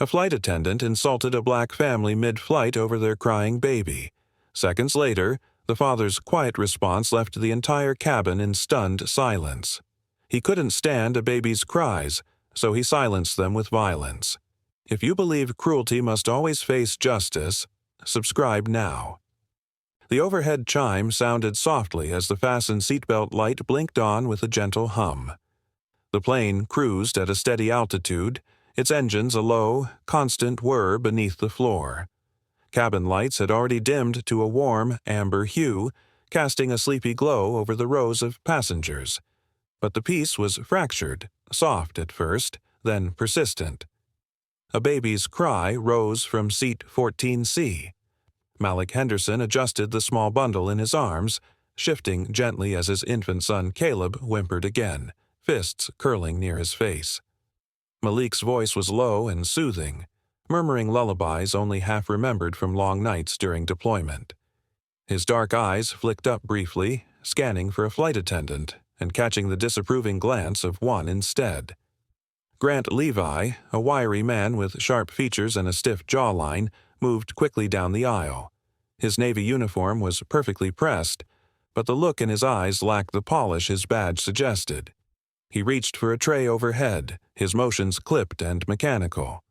A flight attendant insulted a black family mid-flight over their crying baby. Seconds later, the father's quiet response left the entire cabin in stunned silence. He couldn't stand a baby's cries, so he silenced them with violence. If you believe cruelty must always face justice, subscribe now. The overhead chime sounded softly as the fastened seatbelt light blinked on with a gentle hum. The plane cruised at a steady altitude, its engines a low, constant whir beneath the floor. Cabin lights had already dimmed to a warm, amber hue, casting a sleepy glow over the rows of passengers. But the peace was fractured, soft at first, then persistent. A baby's cry rose from seat 14C. Malik Henderson adjusted the small bundle in his arms, shifting gently as his infant son Caleb whimpered again, fists curling near his face. Malik's voice was low and soothing, murmuring lullabies only half remembered from long nights during deployment. His dark eyes flicked up briefly, scanning for a flight attendant, and catching the disapproving glance of one instead. Grant Levi, a wiry man with sharp features and a stiff jawline, moved quickly down the aisle. His Navy uniform was perfectly pressed, but the look in his eyes lacked the polish his badge suggested. He reached for a tray overhead, his motions clipped and mechanical.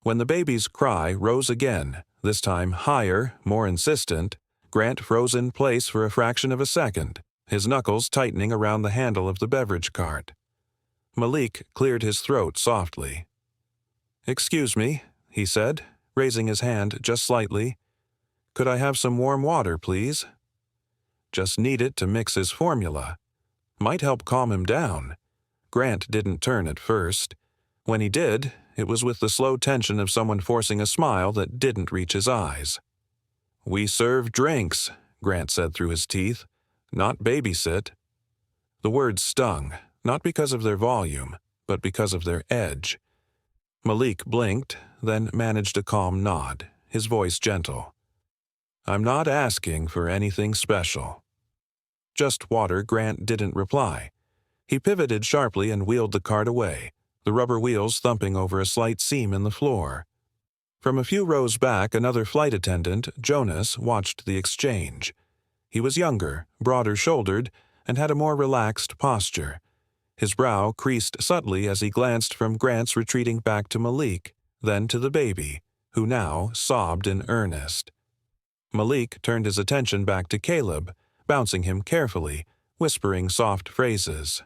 When the baby's cry rose again, this time higher, more insistent, Grant froze in place for a fraction of a second, his knuckles tightening around the handle of the beverage cart. Malik cleared his throat softly. "Excuse me," he said, raising his hand just slightly. "Could I have some warm water, please?" Just need it to mix his formula. Might help calm him down. Grant didn't turn at first. When he did, it was with the slow tension of someone forcing a smile that didn't reach his eyes. "We serve drinks," Grant said through his teeth, "not babysit." The words stung, not because of their volume, but because of their edge. Malik blinked, then managed a calm nod, his voice gentle. "I'm not asking for anything special." "Just water," Grant didn't reply. He pivoted sharply and wheeled the cart away, the rubber wheels thumping over a slight seam in the floor. From a few rows back, another flight attendant, Jonas, watched the exchange. He was younger, broader-shouldered, and had a more relaxed posture. His brow creased subtly as he glanced from Grant's retreating back to Malik, then to the baby, who now sobbed in earnest. Malik turned his attention back to Caleb, bouncing him carefully, whispering soft phrases.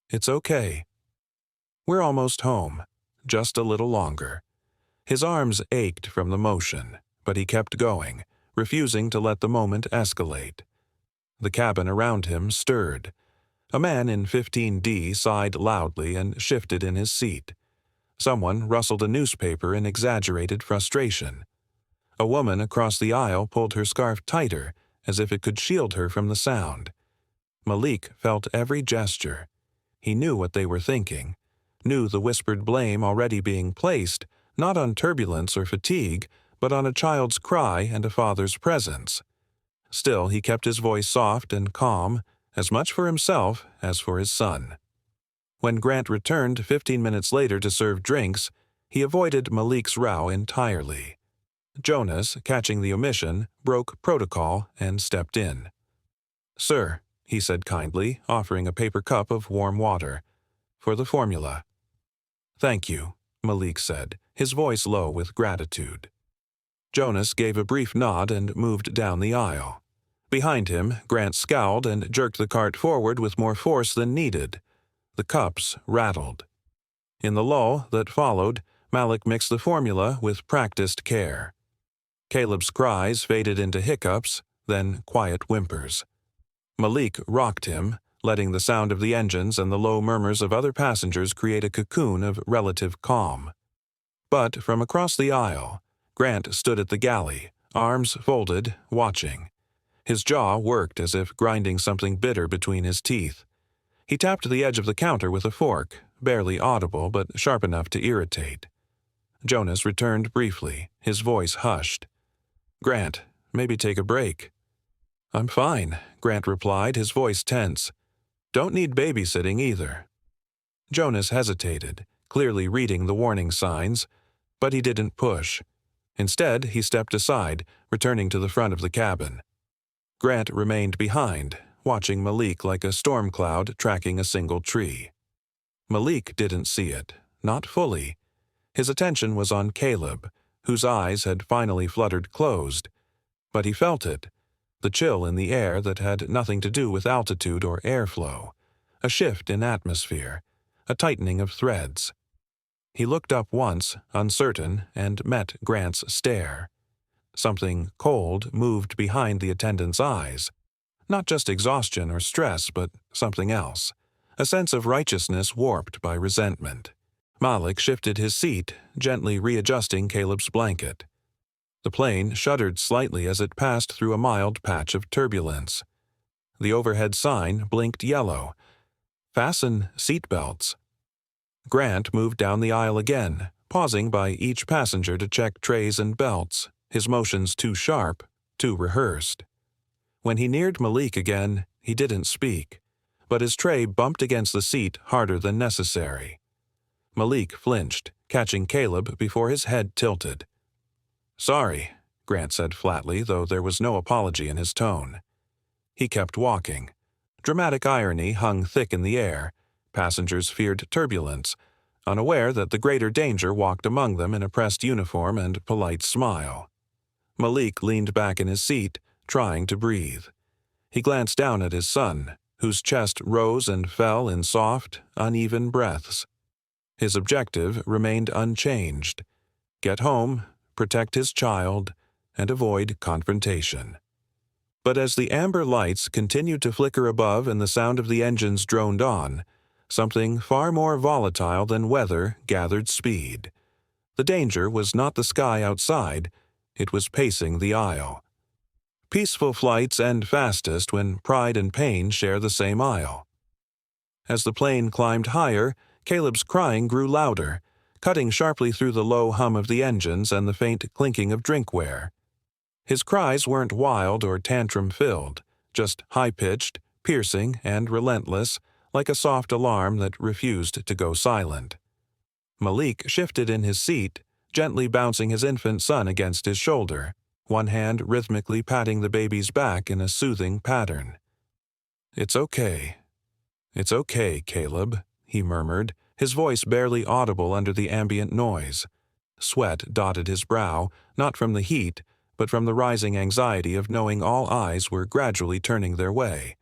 "It's okay. We're almost home, just a little longer." His arms ached from the motion, but he kept going, refusing to let the moment escalate. The cabin around him stirred. A man in 15D sighed loudly and shifted in his seat. Someone rustled a newspaper in exaggerated frustration. A woman across the aisle pulled her scarf tighter, as if it could shield her from the sound. Malik felt every gesture. He knew what they were thinking, knew the whispered blame already being placed, not on turbulence or fatigue, but on a child's cry and a father's presence. Still, he kept his voice soft and calm, as much for himself as for his son. When Grant returned 15 minutes later to serve drinks, he avoided Malik's row entirely. Jonas, catching the omission, broke protocol and stepped in. "Sir," he said kindly, offering a paper cup of warm water, "for the formula." "Thank you," Malik said, his voice low with gratitude. Jonas gave a brief nod and moved down the aisle. Behind him, Grant scowled and jerked the cart forward with more force than needed. The cups rattled. In the lull that followed, Malik mixed the formula with practiced care. Caleb's cries faded into hiccups, then quiet whimpers. Malik rocked him, letting the sound of the engines and the low murmurs of other passengers create a cocoon of relative calm. But from across the aisle, Grant stood at the galley, arms folded, watching. His jaw worked as if grinding something bitter between his teeth. He tapped the edge of the counter with a fork, barely audible but sharp enough to irritate. Jonas returned briefly, his voice hushed. "Grant, maybe take a break." "I'm fine," Grant replied, his voice tense. "Don't need babysitting either." Jonas hesitated, clearly reading the warning signs, But he didn't push. Instead, he stepped aside, returning to the front of the cabin. Grant remained behind, watching Malik like a storm cloud tracking a single tree. Malik didn't see it, not fully. His attention was on Caleb, whose eyes had finally fluttered closed. But he felt it, the chill in the air that had nothing to do with altitude or airflow, a shift in atmosphere, a tightening of threads. He looked up once, uncertain, and met Grant's stare. Something cold moved behind the attendant's eyes. Not just exhaustion or stress, but something else. A sense of righteousness warped by resentment. Malik shifted his seat, gently readjusting Caleb's blanket. The plane shuddered slightly as it passed through a mild patch of turbulence. The overhead sign blinked yellow. Fasten seatbelts. Grant moved down the aisle again, pausing by each passenger to check trays and belts, his motions too sharp, too rehearsed. When he neared Malik again, he didn't speak, but his tray bumped against the seat harder than necessary. Malik flinched, catching Caleb before his head tilted. "Sorry," Grant said flatly, though there was no apology in his tone. He kept walking. Dramatic irony hung thick in the air. Passengers feared turbulence, unaware that the greater danger walked among them in a pressed uniform and polite smile. Malik leaned back in his seat, trying to breathe. He glanced down at his son, whose chest rose and fell in soft, uneven breaths. His objective remained unchanged: get home, protect his child, and avoid confrontation. But as the amber lights continued to flicker above and the sound of the engines droned on, something far more volatile than weather gathered speed. The danger was not the sky outside, it was pacing the aisle. Peaceful flights end fastest when pride and pain share the same aisle. As the plane climbed higher, Caleb's crying grew louder, cutting sharply through the low hum of the engines and the faint clinking of drinkware. His cries weren't wild or tantrum-filled, just high-pitched, piercing, and relentless, like a soft alarm that refused to go silent. Malik shifted in his seat, gently bouncing his infant son against his shoulder, one hand rhythmically patting the baby's back in a soothing pattern. "It's okay. It's okay, Caleb," he murmured, his voice barely audible under the ambient noise. Sweat dotted his brow, not from the heat, but from the rising anxiety of knowing all eyes were gradually turning their way.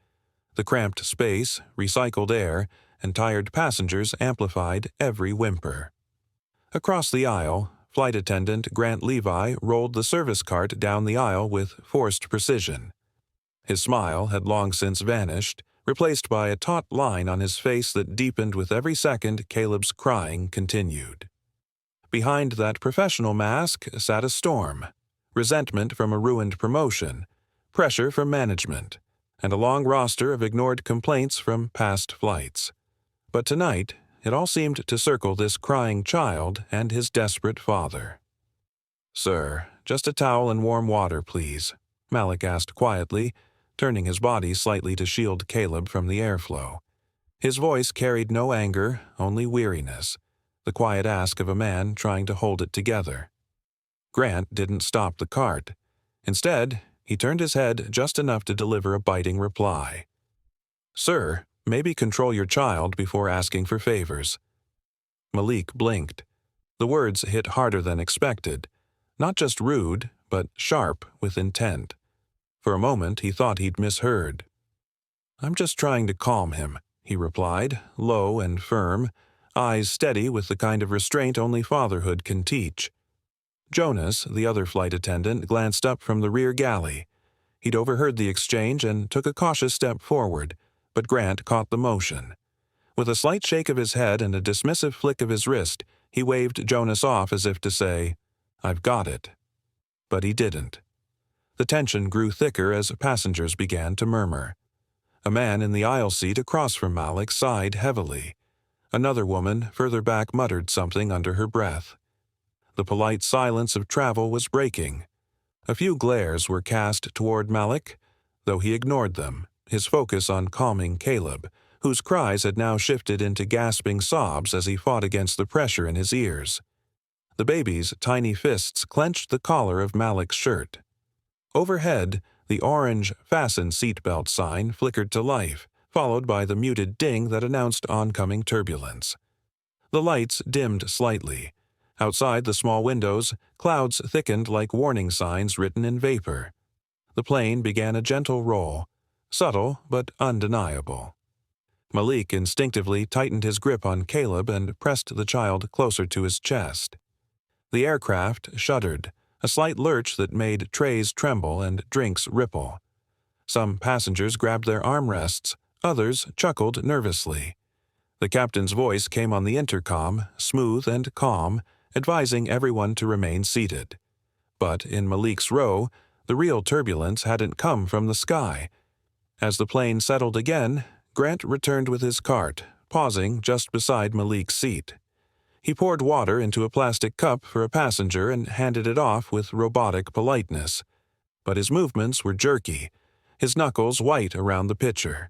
The cramped space, recycled air, and tired passengers amplified every whimper. Across the aisle, flight attendant Grant Levi rolled the service cart down the aisle with forced precision. His smile had long since vanished, replaced by a taut line on his face that deepened with every second Caleb's crying continued. Behind that professional mask sat a storm: resentment from a ruined promotion, pressure from management, and a long roster of ignored complaints from past flights. But tonight, it all seemed to circle this crying child and his desperate father. "Sir, just a towel and warm water, please," Malik asked quietly, turning his body slightly to shield Caleb from the airflow. His voice carried no anger, only weariness, the quiet ask of a man trying to hold it together. Grant didn't stop the cart. Instead, he turned his head just enough to deliver a biting reply. "Sir, maybe control your child before asking for favors." Malik blinked. The words hit harder than expected, not just rude, but sharp with intent. For a moment, he thought he'd misheard. "I'm just trying to calm him," he replied, low and firm, eyes steady with the kind of restraint only fatherhood can teach. Jonas, the other flight attendant, glanced up from the rear galley. He'd overheard the exchange and took a cautious step forward, but Grant caught the motion. With a slight shake of his head and a dismissive flick of his wrist, he waved Jonas off as if to say, "I've got it." But he didn't. The tension grew thicker as passengers began to murmur. A man in the aisle seat across from Malik sighed heavily. Another woman further back muttered something under her breath. The polite silence of travel was breaking. A few glares were cast toward Malik, though he ignored them, his focus on calming Caleb, whose cries had now shifted into gasping sobs as he fought against the pressure in his ears. The baby's tiny fists clenched the collar of Malik's shirt. Overhead, the orange "Fasten Seatbelt" sign flickered to life, followed by the muted ding that announced oncoming turbulence. The lights dimmed slightly. Outside the small windows, clouds thickened like warning signs written in vapor. The plane began a gentle roll, subtle but undeniable. Malik instinctively tightened his grip on Caleb and pressed the child closer to his chest. The aircraft shuddered, a slight lurch that made trays tremble and drinks ripple. Some passengers grabbed their armrests, others chuckled nervously. The captain's voice came on the intercom, smooth and calm, advising everyone to remain seated. But in Malik's row, the real turbulence hadn't come from the sky. As the plane settled again, Grant returned with his cart, pausing just beside Malik's seat. He poured water into a plastic cup for a passenger and handed it off with robotic politeness. But his movements were jerky, his knuckles white around the pitcher.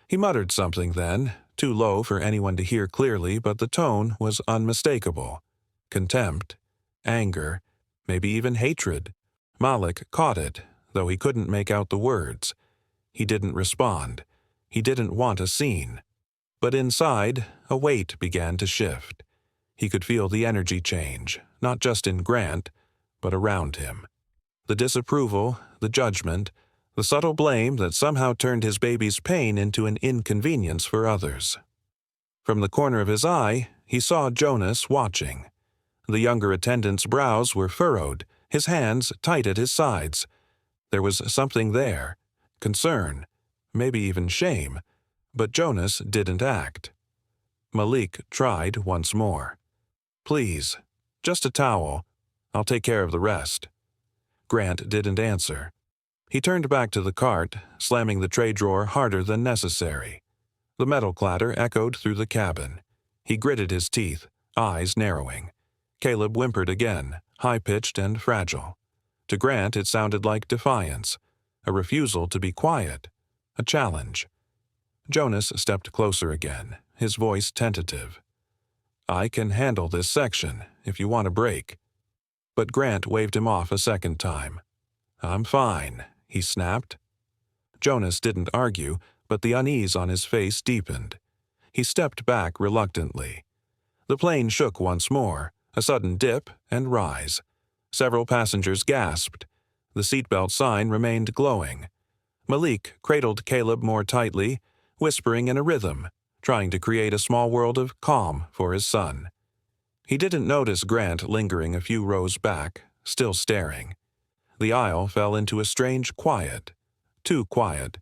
He muttered something then, too low for anyone to hear clearly, but the tone was unmistakable. Contempt, anger, maybe even hatred. Malik caught it, though he couldn't make out the words. He didn't respond. He didn't want a scene. But inside, a weight began to shift. He could feel the energy change, not just in Grant, but around him. The disapproval, the judgment, the subtle blame that somehow turned his baby's pain into an inconvenience for others. From the corner of his eye, he saw Jonas watching. The younger attendant's brows were furrowed, his hands tight at his sides. There was something there, concern, maybe even shame, but Jonas didn't act. Malik tried once more. "Please, just a towel. I'll take care of the rest." Grant didn't answer. He turned back to the cart, slamming the tray drawer harder than necessary. The metal clatter echoed through the cabin. He gritted his teeth, eyes narrowing. Caleb whimpered again, high-pitched and fragile. To Grant it sounded like defiance, a refusal to be quiet, a challenge. Jonas stepped closer again, his voice tentative. "I can handle this section, if you want a break." But Grant waved him off a second time. "I'm fine," he snapped. Jonas didn't argue, but the unease on his face deepened. He stepped back reluctantly. The plane shook once more, a sudden dip and rise. Several passengers gasped. The seatbelt sign remained glowing. Malik cradled Caleb more tightly, whispering in a rhythm, trying to create a small world of calm for his son. He didn't notice Grant lingering a few rows back, still staring. The aisle fell into a strange quiet, too quiet.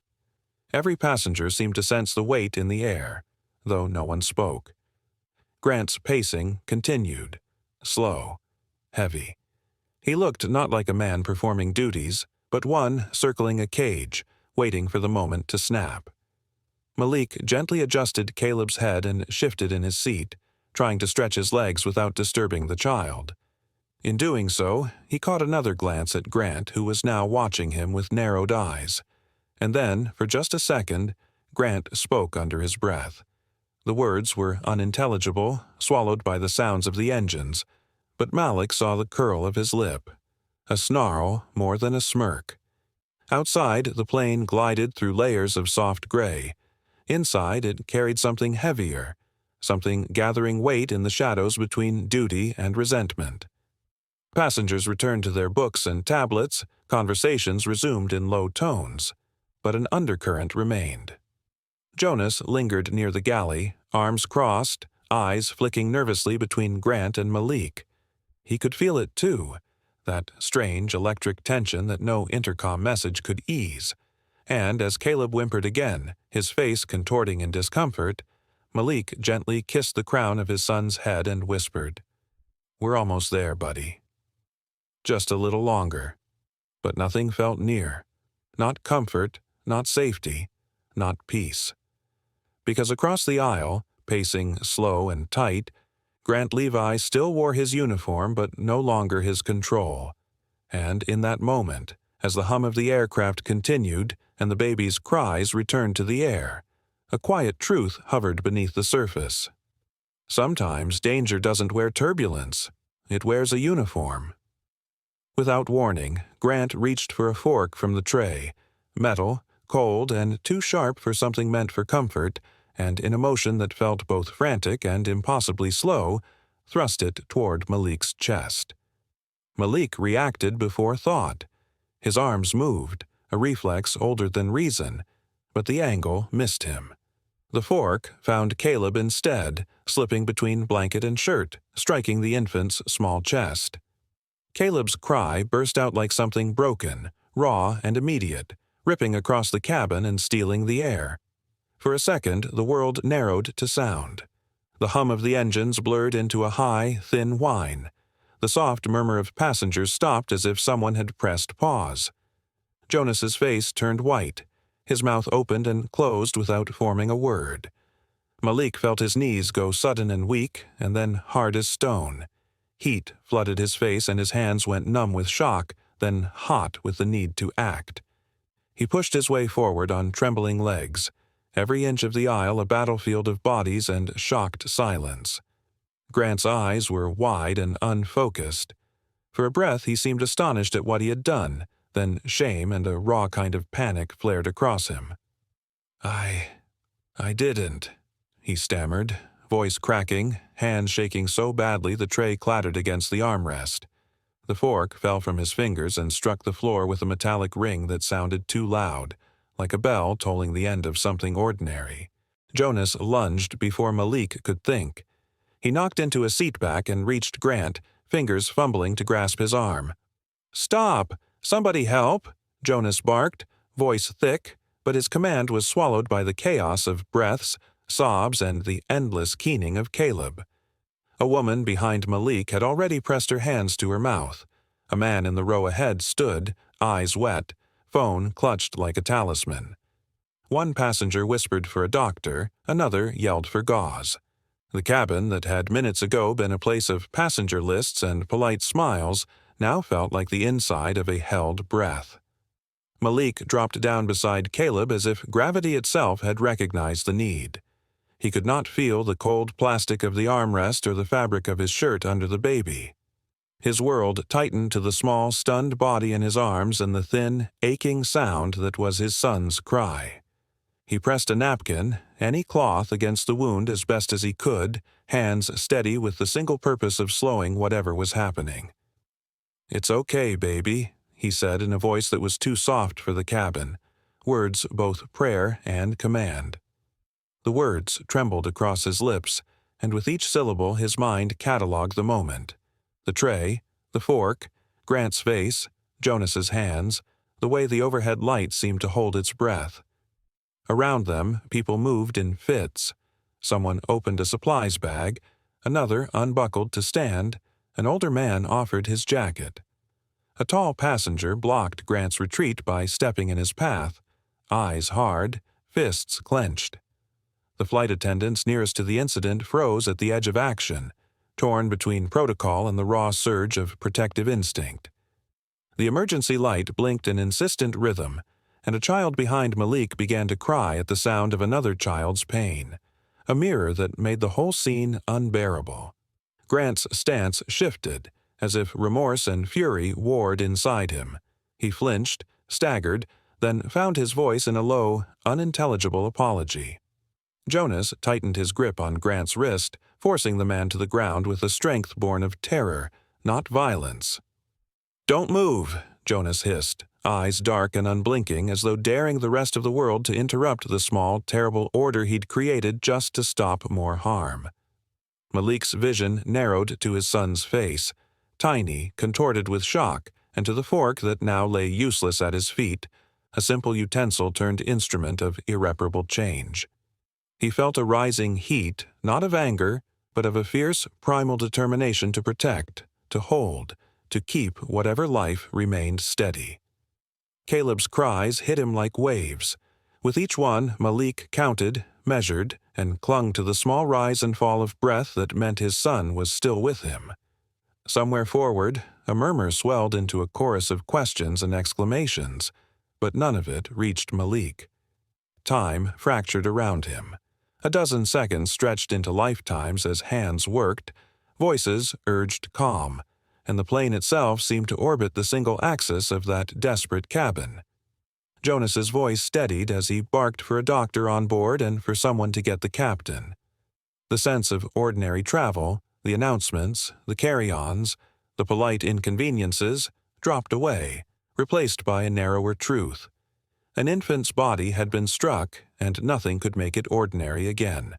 Every passenger seemed to sense the weight in the air, though no one spoke. Grant's pacing continued, slow, heavy. He looked not like a man performing duties, but one circling a cage, waiting for the moment to snap. Malik gently adjusted Caleb's head and shifted in his seat, trying to stretch his legs without disturbing the child. In doing so, he caught another glance at Grant, who was now watching him with narrowed eyes. And then, for just a second, Grant spoke under his breath. The words were unintelligible, swallowed by the sounds of the engines, but Malik saw the curl of his lip. A snarl more than a smirk. Outside, the plane glided through layers of soft gray. Inside, it carried something heavier, something gathering weight in the shadows between duty and resentment. Passengers returned to their books and tablets, conversations resumed in low tones, but an undercurrent remained. Jonas lingered near the galley, arms crossed, eyes flicking nervously between Grant and Malik. He could feel it too, that strange electric tension that no intercom message could ease. And as Caleb whimpered again, his face contorting in discomfort, Malik gently kissed the crown of his son's head and whispered, "We're almost there, buddy." Just a little longer. But nothing felt near. Not comfort, not safety, not peace. Because across the aisle, pacing slow and tight, Grant Levi still wore his uniform but no longer his control. And in that moment, as the hum of the aircraft continued and the baby's cries returned to the air, a quiet truth hovered beneath the surface. Sometimes danger doesn't wear turbulence. It wears a uniform." Without warning, Grant reached for a fork from the tray, metal, cold, and too sharp for something meant for comfort, and in a motion that felt both frantic and impossibly slow, thrust it toward Malik's chest. Malik reacted before thought. His arms moved, a reflex older than reason, but the angle missed him. The fork found Caleb instead, slipping between blanket and shirt, striking the infant's small chest. Caleb's cry burst out like something broken, raw and immediate, ripping across the cabin and stealing the air. For a second, the world narrowed to sound. The hum of the engines blurred into a high, thin whine. The soft murmur of passengers stopped as if someone had pressed pause. Jonas's face turned white. His mouth opened and closed without forming a word. Malik felt his knees go sudden and weak, and then hard as stone. Heat flooded his face and his hands went numb with shock, then hot with the need to act. He pushed his way forward on trembling legs, every inch of the aisle a battlefield of bodies and shocked silence. Grant's eyes were wide and unfocused. For a breath he seemed astonished at what he had done, then shame and a raw kind of panic flared across him. I didn't," he stammered, voice cracking, hands shaking so badly the tray clattered against the armrest. The fork fell from his fingers and struck the floor with a metallic ring that sounded too loud, like a bell tolling the end of something ordinary. Jonas lunged before Malik could think. He knocked into a seat back and reached Grant, fingers fumbling to grasp his arm. "Stop! Somebody help!" Jonas barked, voice thick, but his command was swallowed by the chaos of breaths, sobs, and the endless keening of Caleb. A woman behind Malik had already pressed her hands to her mouth. A man in the row ahead stood, eyes wet, phone clutched like a talisman. One passenger whispered for a doctor, another yelled for gauze. The cabin that had minutes ago been a place of passenger lists and polite smiles now felt like the inside of a held breath. Malik dropped down beside Caleb as if gravity itself had recognized the need. He could not feel the cold plastic of the armrest or the fabric of his shirt under the baby. His world tightened to the small, stunned body in his arms and the thin, aching sound that was his son's cry. He pressed a napkin, any cloth, against the wound as best as he could, hands steady with the single purpose of slowing whatever was happening. "It's okay, baby," he said in a voice that was too soft for the cabin, words both prayer and command. The words trembled across his lips, and with each syllable his mind catalogued the moment. The tray, the fork, Grant's face, Jonas's hands, the way the overhead light seemed to hold its breath. Around them, people moved in fits. Someone opened a supplies bag, another unbuckled to stand, an older man offered his jacket. A tall passenger blocked Grant's retreat by stepping in his path, eyes hard, fists clenched. The flight attendants nearest to the incident froze at the edge of action, torn between protocol and the raw surge of protective instinct. The emergency light blinked an insistent rhythm, and a child behind Malik began to cry at the sound of another child's pain, a mirror that made the whole scene unbearable. Grant's stance shifted, as if remorse and fury warred inside him. He flinched, staggered, then found his voice in a low, unintelligible apology. Jonas tightened his grip on Grant's wrist, forcing the man to the ground with a strength born of terror, not violence. "Don't move," Jonas hissed, eyes dark and unblinking as though daring the rest of the world to interrupt the small, terrible order he'd created just to stop more harm. Malik's vision narrowed to his son's face, tiny, contorted with shock, and to the fork that now lay useless at his feet, a simple utensil turned instrument of irreparable change. He felt a rising heat, not of anger, but of a fierce, primal determination to protect, to hold, to keep whatever life remained steady. Caleb's cries hit him like waves. With each one, Malik counted, measured, and clung to the small rise and fall of breath that meant his son was still with him. Somewhere forward, a murmur swelled into a chorus of questions and exclamations, but none of it reached Malik. Time fractured around him. A dozen seconds stretched into lifetimes as hands worked, Voices urged calm, and the plane itself seemed to orbit the single axis of that desperate cabin. Jonas's voice steadied as he barked for a doctor on board and for someone to get the captain. The sense of ordinary travel, the announcements, the carry-ons, the polite inconveniences, dropped away, replaced by a narrower truth. An infant's body had been struck, and nothing could make it ordinary again.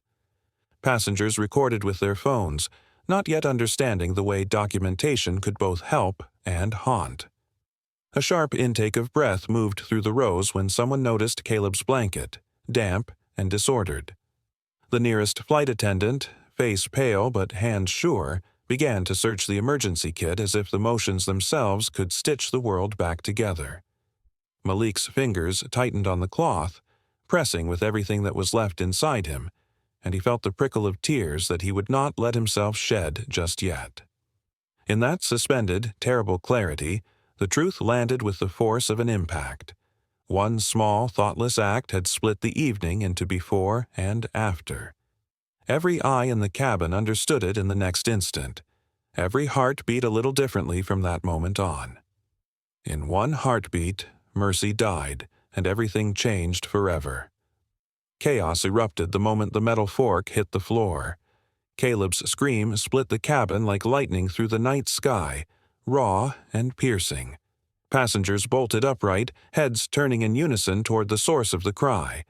Passengers recorded with their phones, not yet understanding the way documentation could both help and haunt. A sharp intake of breath moved through the rows when someone noticed Caleb's blanket, damp and disordered. The nearest flight attendant, face pale but hands sure, began to search the emergency kit as if the motions themselves could stitch the world back together. Malik's fingers tightened on the cloth, pressing with everything that was left inside him, and he felt the prickle of tears that he would not let himself shed just yet. In that suspended, terrible clarity, the truth landed with the force of an impact. One small, thoughtless act had split the evening into before and after. Every eye in the cabin understood it in the next instant. Every heart beat a little differently from that moment on. In one heartbeat, Mercy died, and everything changed forever. Chaos erupted the moment the metal fork hit the floor. Caleb's scream split the cabin like lightning through the night sky, raw and piercing. Passengers bolted upright, heads turning in unison toward the source of the cry.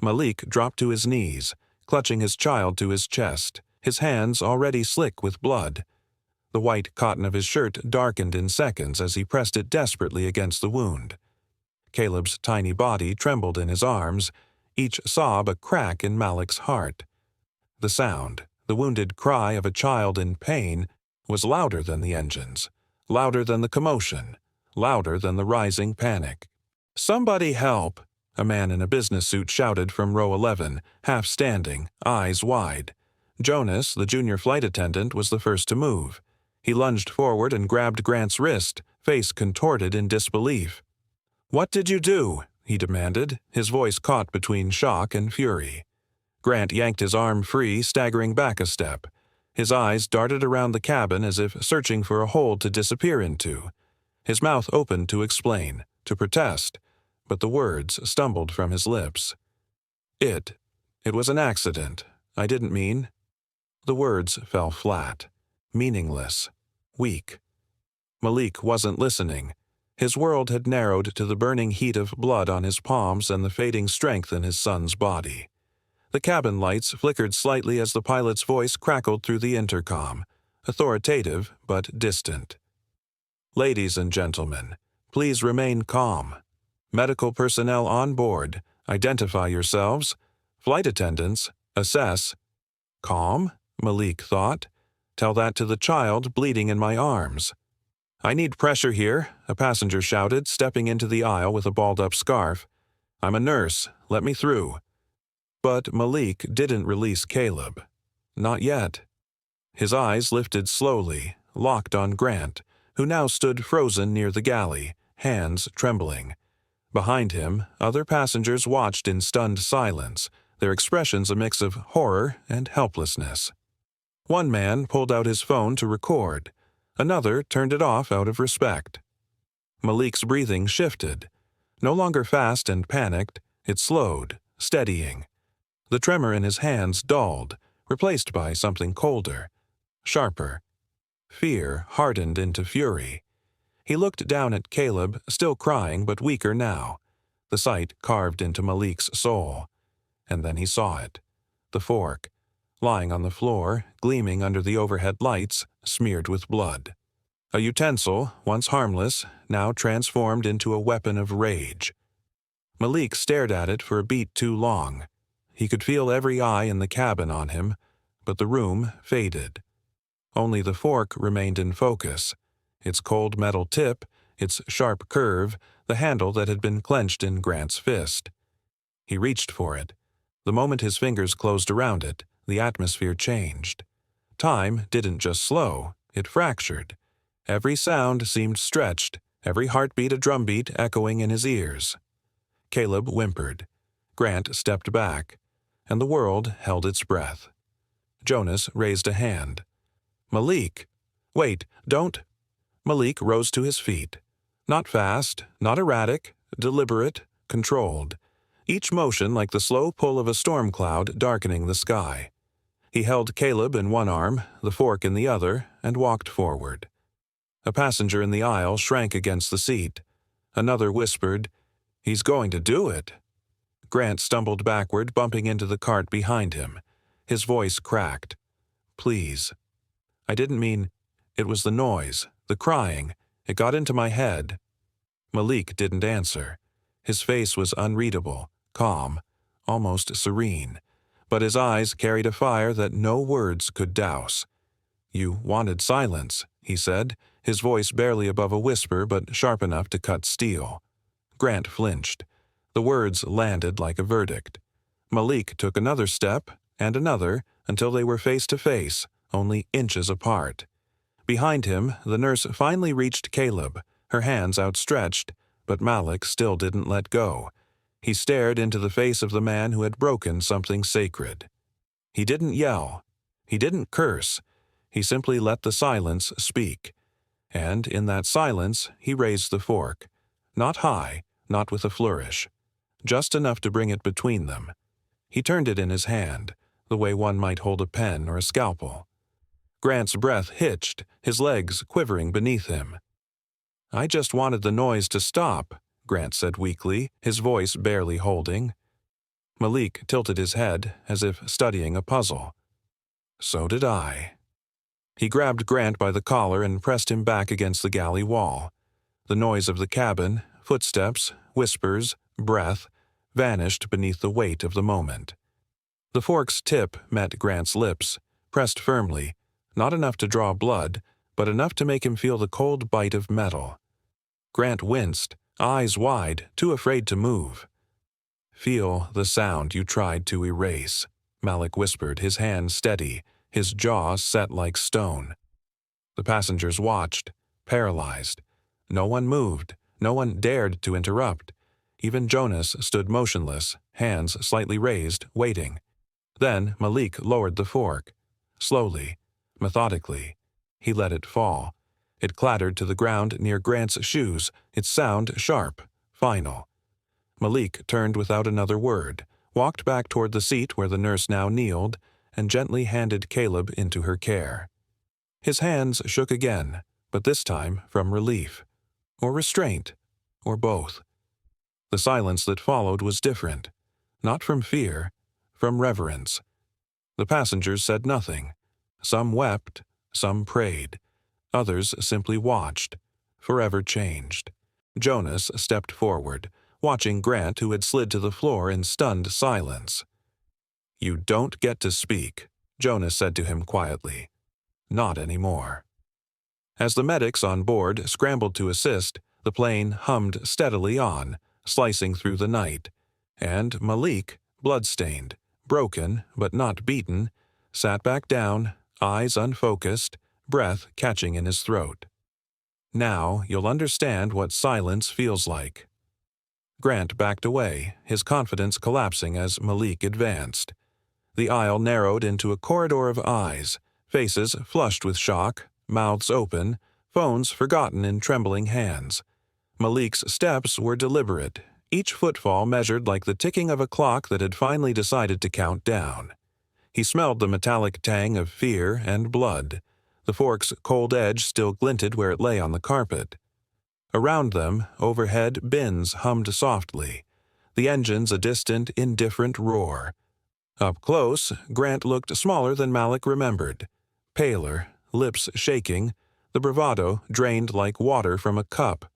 Malik dropped to his knees, clutching his child to his chest, his hands already slick with blood. The white cotton of his shirt darkened in seconds as he pressed it desperately against the wound. Caleb's tiny body trembled in his arms, each sob a crack in Malik's heart. The sound, the wounded cry of a child in pain, was louder than the engines, louder than the commotion, louder than the rising panic. "Somebody help!" a man in a business suit shouted from row 11, half standing, eyes wide. Jonas, the junior flight attendant, was the first to move. He lunged forward and grabbed Grant's wrist, face contorted in disbelief. "What did you do?" he demanded, his voice caught between shock and fury. Grant yanked his arm free, staggering back a step. His eyes darted around the cabin as if searching for a hole to disappear into. His mouth opened to explain, to protest, but the words stumbled from his lips. It was an accident. I didn't mean." The words fell flat, meaningless, weak. Malik wasn't listening. His world had narrowed to the burning heat of blood on his palms and the fading strength in his son's body. The cabin lights flickered slightly as the pilot's voice crackled through the intercom, authoritative but distant. "Ladies and gentlemen, please remain calm. Medical personnel on board, identify yourselves. Flight attendants, assess." "Calm?" Malik thought. "Tell that to the child bleeding in my arms." "I need pressure here," a passenger shouted, stepping into the aisle with a balled-up scarf. "I'm a nurse. Let me through." But Malik didn't release Caleb. Not yet. His eyes lifted slowly, locked on Grant, who now stood frozen near the galley, hands trembling. Behind him, other passengers watched in stunned silence, their expressions a mix of horror and helplessness. One man pulled out his phone to record. Another turned it off out of respect. Malik's breathing shifted. No longer fast and panicked, it slowed, steadying. The tremor in his hands dulled, replaced by something colder, sharper. Fear hardened into fury. He looked down at Caleb, still crying but weaker now. The sight carved into Malik's soul. And then he saw it. The fork, lying on the floor, gleaming under the overhead lights, smeared with blood. A utensil, once harmless, now transformed into a weapon of rage. Malik stared at it for a beat too long. He could feel every eye in the cabin on him, but the room faded. Only the fork remained in focus, its cold metal tip, its sharp curve, the handle that had been clenched in Grant's fist. He reached for it. The moment his fingers closed around it, the atmosphere changed. Time didn't just slow, it fractured. Every sound seemed stretched, every heartbeat a drumbeat echoing in his ears. Caleb whimpered. Grant stepped back, and the world held its breath. Jonas raised a hand. Malik! Wait, don't. Malik rose to his feet. Not fast, not erratic, deliberate, controlled. Each motion like the slow pull of a storm cloud darkening the sky. He held Caleb in one arm, the fork in the other, and walked forward. A passenger in the aisle shrank against the seat. Another whispered, "He's going to do it." Grant stumbled backward, bumping into the cart behind him. His voice cracked. "Please." "I didn't mean—" It was the noise, the crying. It got into my head. Malik didn't answer. His face was unreadable, calm, almost serene, but his eyes carried a fire that no words could douse. "You wanted silence," he said, his voice barely above a whisper but sharp enough to cut steel. Grant flinched. The words landed like a verdict. Malik took another step, and another, until they were face to face, only inches apart. Behind him, the nurse finally reached Caleb, her hands outstretched, but Malik still didn't let go. He stared into the face of the man who had broken something sacred. He didn't yell. He didn't curse. He simply let the silence speak. And in that silence, he raised the fork. Not high, not with a flourish. Just enough to bring it between them. He turned it in his hand, the way one might hold a pen or a scalpel. Grant's breath hitched, his legs quivering beneath him. "I just wanted the noise to stop," Grant said weakly, his voice barely holding. Malik tilted his head, as if studying a puzzle. "So did I." He grabbed Grant by the collar and pressed him back against the galley wall. The noise of the cabin, footsteps, whispers, breath, vanished beneath the weight of the moment. The fork's tip met Grant's lips, pressed firmly, not enough to draw blood, but enough to make him feel the cold bite of metal. Grant winced, eyes wide, too afraid to move. "Feel the sound you tried to erase," Malik whispered, his hand steady, his jaw set like stone. The passengers watched, paralyzed. No one moved, no one dared to interrupt. Even Jonas stood motionless, hands slightly raised, waiting. Then Malik lowered the fork. Slowly, methodically. He let it fall. It clattered to the ground near Grant's shoes, its sound sharp, final. Malik turned without another word, walked back toward the seat where the nurse now kneeled, and gently handed Caleb into her care. His hands shook again, but this time from relief. Or restraint, or both. The silence that followed was different. Not from fear, from reverence. The passengers said nothing. Some wept, some prayed. Others simply watched, forever changed. Jonas stepped forward, watching Grant, who had slid to the floor in stunned silence. "You don't get to speak," Jonas said to him quietly. "Not anymore." As the medics on board scrambled to assist, the plane hummed steadily on, slicing through the night, and Malik, blood-stained, broken but not beaten, sat back down, eyes unfocused, breath catching in his throat. "Now you'll understand what silence feels like." Grant backed away, his confidence collapsing as Malik advanced. The aisle narrowed into a corridor of eyes, faces flushed with shock, mouths open, phones forgotten in trembling hands. Malik's steps were deliberate, each footfall measured like the ticking of a clock that had finally decided to count down. He smelled the metallic tang of fear and blood. The fork's cold edge still glinted where it lay on the carpet. Around them, overhead, bins hummed softly, the engines a distant, indifferent roar. Up close, Grant looked smaller than Malik remembered, paler, lips shaking, the bravado drained like water from a cup.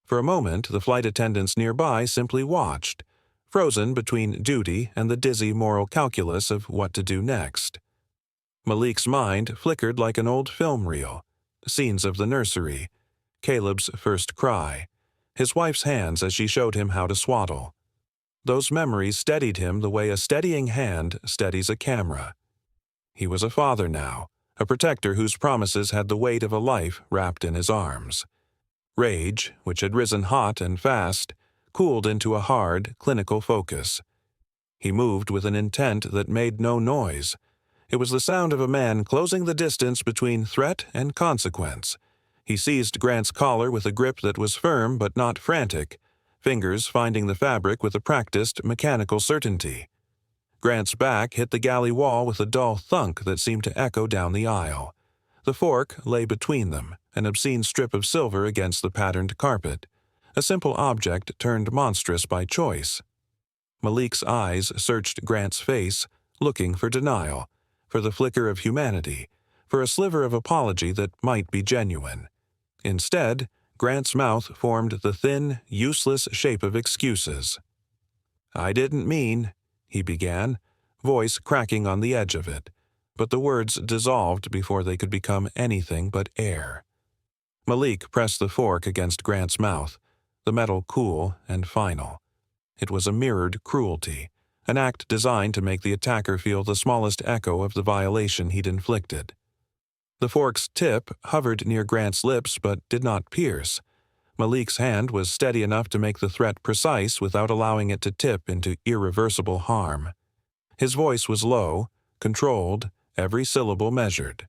For a moment, the flight attendants nearby simply watched, frozen between duty and the dizzy moral calculus of what to do next. Malik's mind flickered like an old film reel. Scenes of the nursery, Caleb's first cry, his wife's hands as she showed him how to swaddle. Those memories steadied him the way a steadying hand steadies a camera. He was a father now, a protector whose promises had the weight of a life wrapped in his arms. Rage, which had risen hot and fast, cooled into a hard, clinical focus. He moved with an intent that made no noise, It was the sound of a man closing the distance between threat and consequence. He seized Grant's collar with a grip that was firm but not frantic, fingers finding the fabric with a practiced, mechanical certainty. Grant's back hit the galley wall with a dull thunk that seemed to echo down the aisle. The fork lay between them, an obscene strip of silver against the patterned carpet, a simple object turned monstrous by choice. Malik's eyes searched Grant's face, looking for denial, for the flicker of humanity, for a sliver of apology that might be genuine. Instead, Grant's mouth formed the thin, useless shape of excuses. "I didn't mean," he began, voice cracking on the edge of it, but the words dissolved before they could become anything but air. Malik pressed the fork against Grant's mouth, the metal cool and final. It was a mirrored cruelty, an act designed to make the attacker feel the smallest echo of the violation he'd inflicted. The fork's tip hovered near Grant's lips but did not pierce. Malik's hand was steady enough to make the threat precise without allowing it to tip into irreversible harm. His voice was low, controlled, every syllable measured.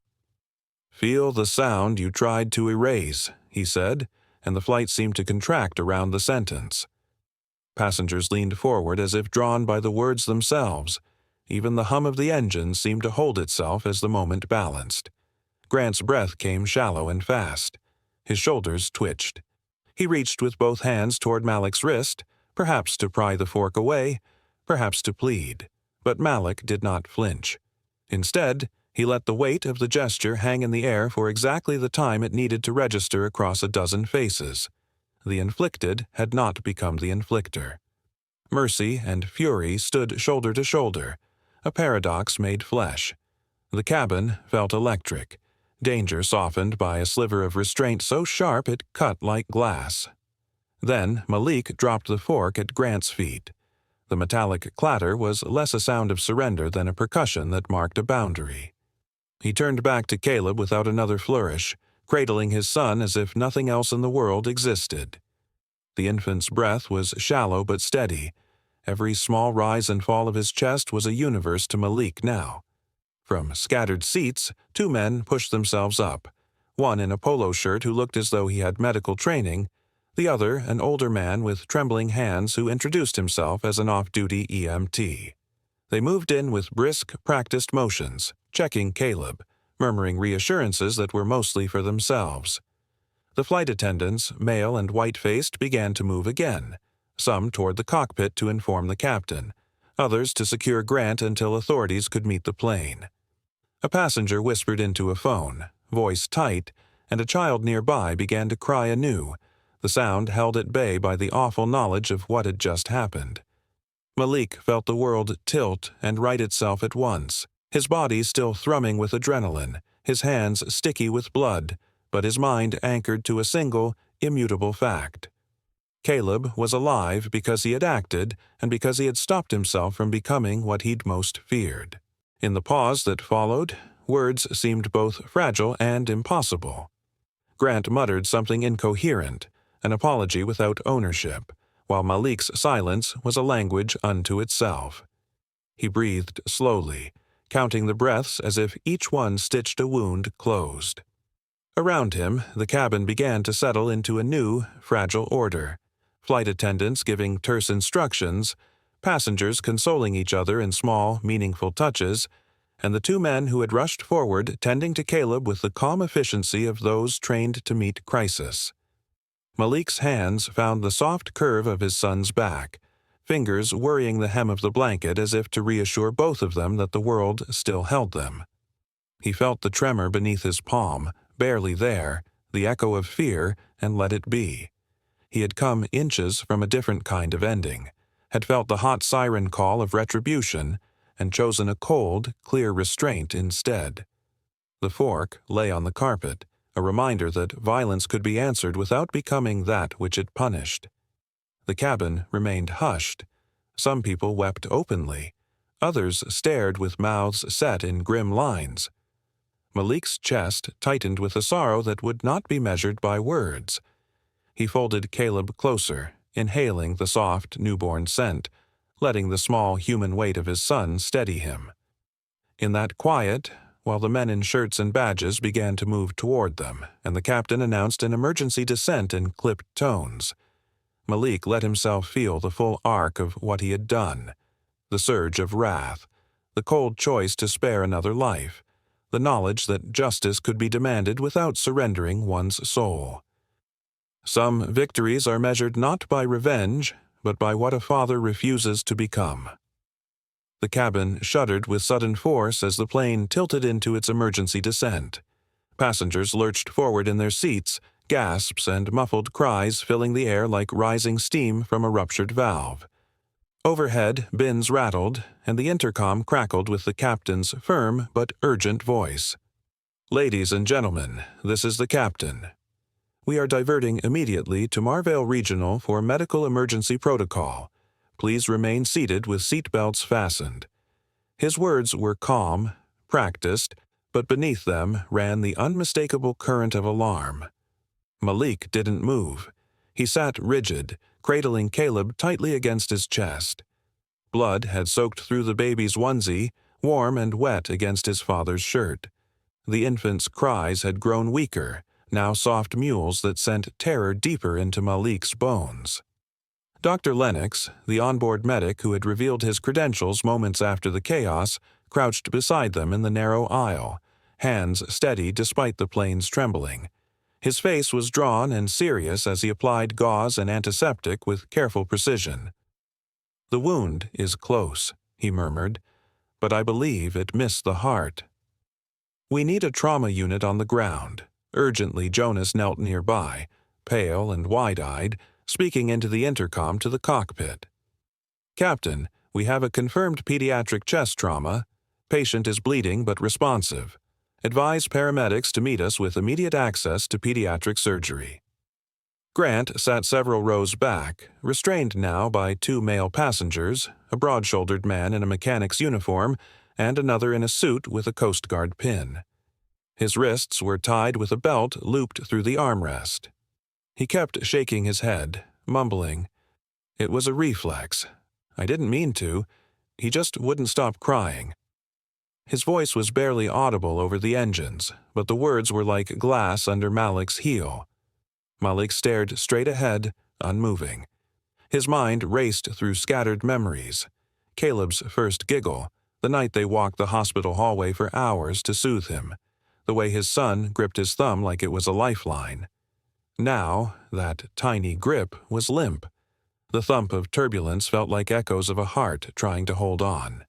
"Feel the sound you tried to erase," he said, and the flight seemed to contract around the sentence. Passengers leaned forward as if drawn by the words themselves. Even the hum of the engine seemed to hold itself as the moment balanced. Grant's breath came shallow and fast. His shoulders twitched. He reached with both hands toward Malik's wrist, perhaps to pry the fork away, perhaps to plead. But Malik did not flinch. Instead, he let the weight of the gesture hang in the air for exactly the time it needed to register across a dozen faces. The inflicted had not become the inflictor. Mercy and fury stood shoulder to shoulder, a paradox made flesh. The cabin felt electric, danger softened by a sliver of restraint so sharp it cut like glass. Then Malik dropped the fork at Grant's feet. The metallic clatter was less a sound of surrender than a percussion that marked a boundary. He turned back to Caleb without another flourish, cradling his son as if nothing else in the world existed. The infant's breath was shallow but steady. Every small rise and fall of his chest was a universe to Malik now. From scattered seats, two men pushed themselves up, one in a polo shirt who looked as though he had medical training, the other an older man with trembling hands who introduced himself as an off-duty EMT. They moved in with brisk, practiced motions, checking Caleb, murmuring reassurances that were mostly for themselves. The flight attendants, male and white-faced, began to move again, some toward the cockpit to inform the captain, others to secure Grant until authorities could meet the plane. A passenger whispered into a phone, voice tight, and a child nearby began to cry anew, the sound held at bay by the awful knowledge of what had just happened. Malik felt the world tilt and right itself at once, his body still thrumming with adrenaline, his hands sticky with blood, but his mind anchored to a single, immutable fact. Caleb was alive because he had acted and because he had stopped himself from becoming what he'd most feared. In the pause that followed, words seemed both fragile and impossible. Grant muttered something incoherent, an apology without ownership, while Malik's silence was a language unto itself. He breathed slowly, counting the breaths as if each one stitched a wound closed. Around him, the cabin began to settle into a new, fragile order. Flight attendants giving terse instructions, passengers consoling each other in small, meaningful touches, and the two men who had rushed forward tending to Caleb with the calm efficiency of those trained to meet crisis. Malik's hands found the soft curve of his son's back, fingers worrying the hem of the blanket as if to reassure both of them that the world still held them. He felt the tremor beneath his palm, barely there, the echo of fear, and let it be. He had come inches from a different kind of ending, had felt the hot siren call of retribution, and chosen a cold, clear restraint instead. The fork lay on the carpet, a reminder that violence could be answered without becoming that which it punished. The cabin remained hushed. Some people wept openly. Others stared with mouths set in grim lines. Malik's chest tightened with a sorrow that would not be measured by words. He folded Caleb closer, inhaling the soft, newborn scent, letting the small human weight of his son steady him. In that quiet, while the men in shirts and badges began to move toward them, and the captain announced an emergency descent in clipped tones, Malik let himself feel the full arc of what he had done, the surge of wrath, the cold choice to spare another life, the knowledge that justice could be demanded without surrendering one's soul. Some victories are measured not by revenge, but by what a father refuses to become. The cabin shuddered with sudden force as the plane tilted into its emergency descent. Passengers lurched forward in their seats, gasps and muffled cries filling the air like rising steam from a ruptured valve. Overhead, bins rattled, and the intercom crackled with the captain's firm but urgent voice. "Ladies and gentlemen, this is the captain. We are diverting immediately to Marvale Regional for medical emergency protocol. Please remain seated with seat belts fastened." His words were calm, practiced, but beneath them ran the unmistakable current of alarm. Malik didn't move. He sat rigid, cradling Caleb tightly against his chest. Blood had soaked through the baby's onesie, warm and wet against his father's shirt. The infant's cries had grown weaker, now soft mewls that sent terror deeper into Malik's bones. Dr. Lennox, the onboard medic who had revealed his credentials moments after the chaos, crouched beside them in the narrow aisle, hands steady despite the plane's trembling. His face was drawn and serious as he applied gauze and antiseptic with careful precision. "The wound is close," he murmured, "but I believe it missed the heart." "We need a trauma unit on the ground." Urgently, Jonas knelt nearby, pale and wide-eyed, speaking into the intercom to the cockpit. "Captain, we have a confirmed pediatric chest trauma. Patient is bleeding but responsive. Advise paramedics to meet us with immediate access to pediatric surgery." Grant sat several rows back, restrained now by two male passengers, a broad-shouldered man in a mechanic's uniform and another in a suit with a Coast Guard pin. His wrists were tied with a belt looped through the armrest. He kept shaking his head, mumbling, "It was a reflex. I didn't mean to. He just wouldn't stop crying." His voice was barely audible over the engines, but the words were like glass under Malik's heel. Malik stared straight ahead, unmoving. His mind raced through scattered memories. Caleb's first giggle, the night they walked the hospital hallway for hours to soothe him, the way his son gripped his thumb like it was a lifeline. Now, that tiny grip was limp. The thump of turbulence felt like echoes of a heart trying to hold on.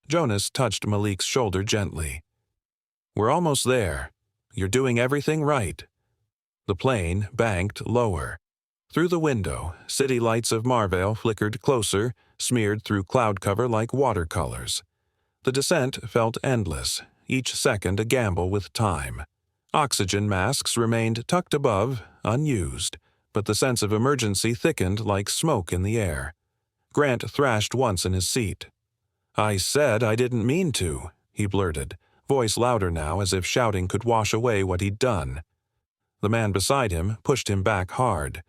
Jonas touched Malik's shoulder gently. "We're almost there. You're doing everything right." The plane banked lower. Through the window, city lights of Marvale flickered closer, smeared through cloud cover like watercolors. The descent felt endless, each second a gamble with time. Oxygen masks remained tucked above, unused, but the sense of emergency thickened like smoke in the air. Grant thrashed once in his seat. "I said I didn't mean to," he blurted, voice louder now as if shouting could wash away what he'd done. The man beside him pushed him back hard.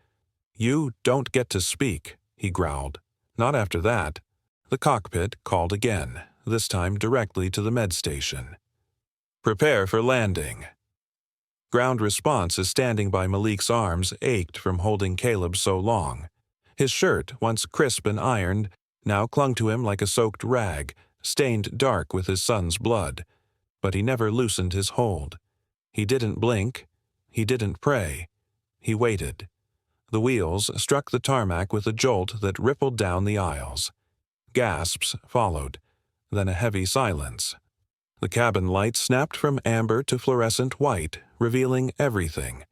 "You don't get to speak," he growled. "Not after that." The cockpit called again, this time directly to the med station. "Prepare for landing." Ground response as standing by Malik's arms ached from holding Caleb so long. His shirt, once crisp and ironed, now clung to him like a soaked rag, stained dark with his son's blood. But he never loosened his hold. He didn't blink. He didn't pray. He waited. The wheels struck the tarmac with a jolt that rippled down the aisles. Gasps followed, then a heavy silence. The cabin light snapped from amber to fluorescent white, revealing everything.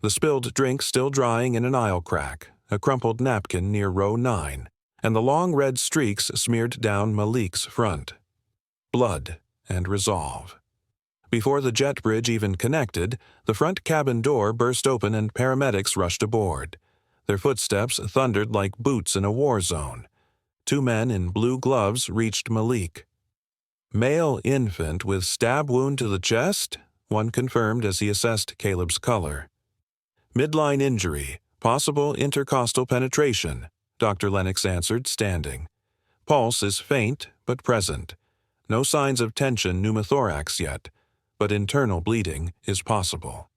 The spilled drink still drying in an aisle crack, a crumpled napkin near row 9, and the long red streaks smeared down Malik's front. Blood and resolve. Before the jet bridge even connected, the front cabin door burst open and paramedics rushed aboard. Their footsteps thundered like boots in a war zone. Two men in blue gloves reached Malik. "Male infant with stab wound to the chest?" one confirmed as he assessed Caleb's color. "Midline injury, possible intercostal penetration," Dr. Lennox answered, standing. "Pulse is faint but present. No signs of tension pneumothorax yet, but internal bleeding is possible.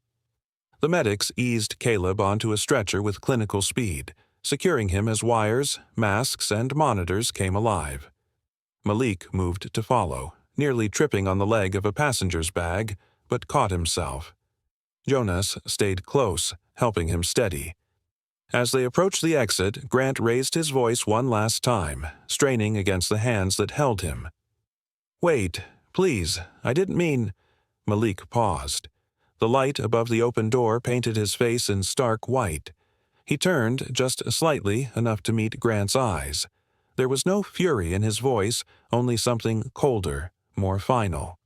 The medics eased Caleb onto a stretcher with clinical speed, securing him as wires, masks, and monitors came alive. Malik moved to follow, nearly tripping on the leg of a passenger's bag, but caught himself. Jonas stayed close, helping him steady. As they approached the exit, Grant raised his voice one last time, straining against the hands that held him. "Wait, please, I didn't mean—" Malik paused. The light above the open door painted his face in stark white. He turned just slightly, enough to meet Grant's eyes. There was no fury in his voice, only something colder, more final.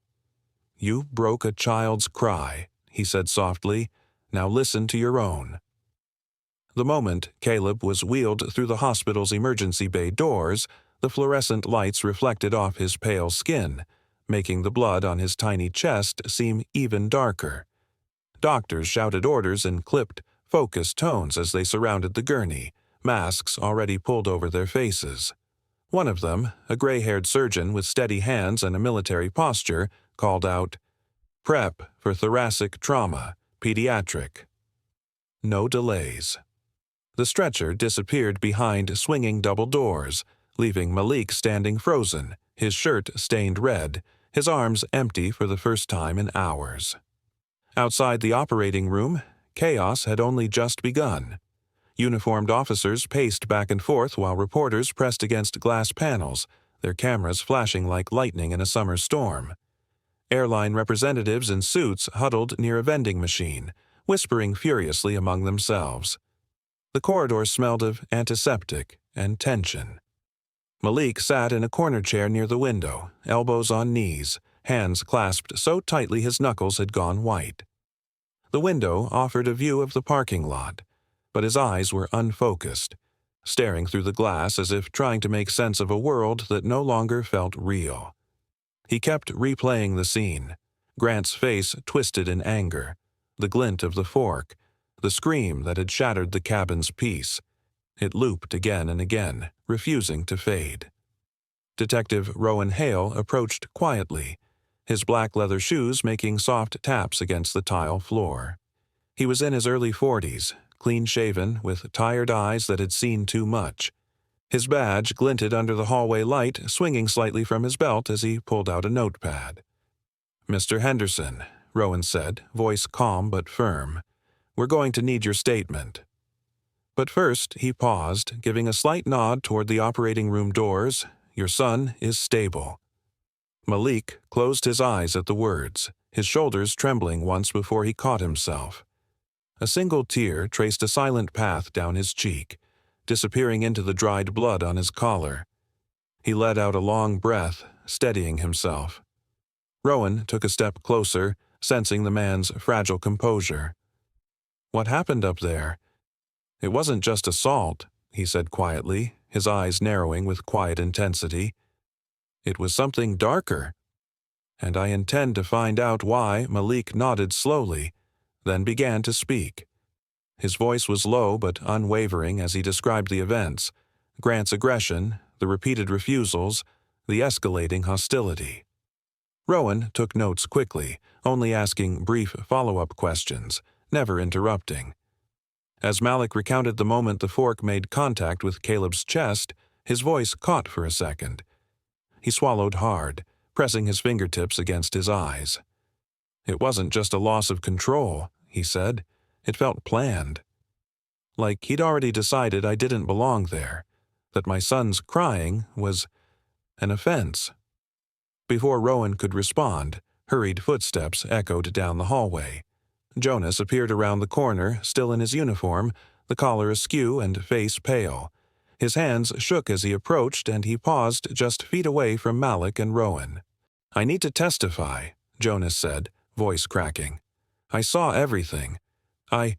"You broke a child's cry," he said softly. "Now listen to your own." The moment Caleb was wheeled through the hospital's emergency bay doors, the fluorescent lights reflected off his pale skin, making the blood on his tiny chest seem even darker. Doctors shouted orders in clipped, focused tones as they surrounded the gurney, masks already pulled over their faces. One of them, a gray-haired surgeon with steady hands and a military posture, called out, "Prep for thoracic trauma, pediatric." No delays. The stretcher disappeared behind swinging double doors, leaving Malik standing frozen, his shirt stained red, his arms empty for the first time in hours. Outside the operating room, chaos had only just begun. Uniformed officers paced back and forth while reporters pressed against glass panels, their cameras flashing like lightning in a summer storm. Airline representatives in suits huddled near a vending machine, whispering furiously among themselves. The corridor smelled of antiseptic and tension. Malik sat in a corner chair near the window, elbows on knees, hands clasped so tightly his knuckles had gone white. The window offered a view of the parking lot, but his eyes were unfocused, staring through the glass as if trying to make sense of a world that no longer felt real. He kept replaying the scene, Grant's face twisted in anger, the glint of the fork, the scream that had shattered the cabin's peace. It looped again and again, refusing to fade. Detective Rowan Hale approached quietly, his black leather shoes making soft taps against the tile floor. He was in his early 40s, clean-shaven, with tired eyes that had seen too much. His badge glinted under the hallway light, swinging slightly from his belt as he pulled out a notepad. "Mr. Henderson," Rowan said, voice calm but firm, "we're going to need your statement." But first he paused, giving a slight nod toward the operating room doors. "Your son is stable." Malik closed his eyes at the words, his shoulders trembling once before he caught himself. A single tear traced a silent path down his cheek, disappearing into the dried blood on his collar. He let out a long breath, steadying himself. Rowan took a step closer, sensing the man's fragile composure. "What happened up there?" "It wasn't just assault," he said quietly, his eyes narrowing with quiet intensity. "It was something darker. And I intend to find out why." Malik nodded slowly, then began to speak. His voice was low but unwavering as he described the events, Grant's aggression, the repeated refusals, the escalating hostility. Rowan took notes quickly, only asking brief follow-up questions, never interrupting. As Malik recounted the moment the fork made contact with Caleb's chest, his voice caught for a second. He swallowed hard, pressing his fingertips against his eyes. "It wasn't just a loss of control," he said. "It felt planned. Like he'd already decided I didn't belong there, that my son's crying was an offense." Before Rowan could respond, hurried footsteps echoed down the hallway. Jonas appeared around the corner, still in his uniform, the collar askew and face pale. His hands shook as he approached, and he paused just feet away from Malik and Rowan. "I need to testify," Jonas said, voice cracking. "I saw everything. I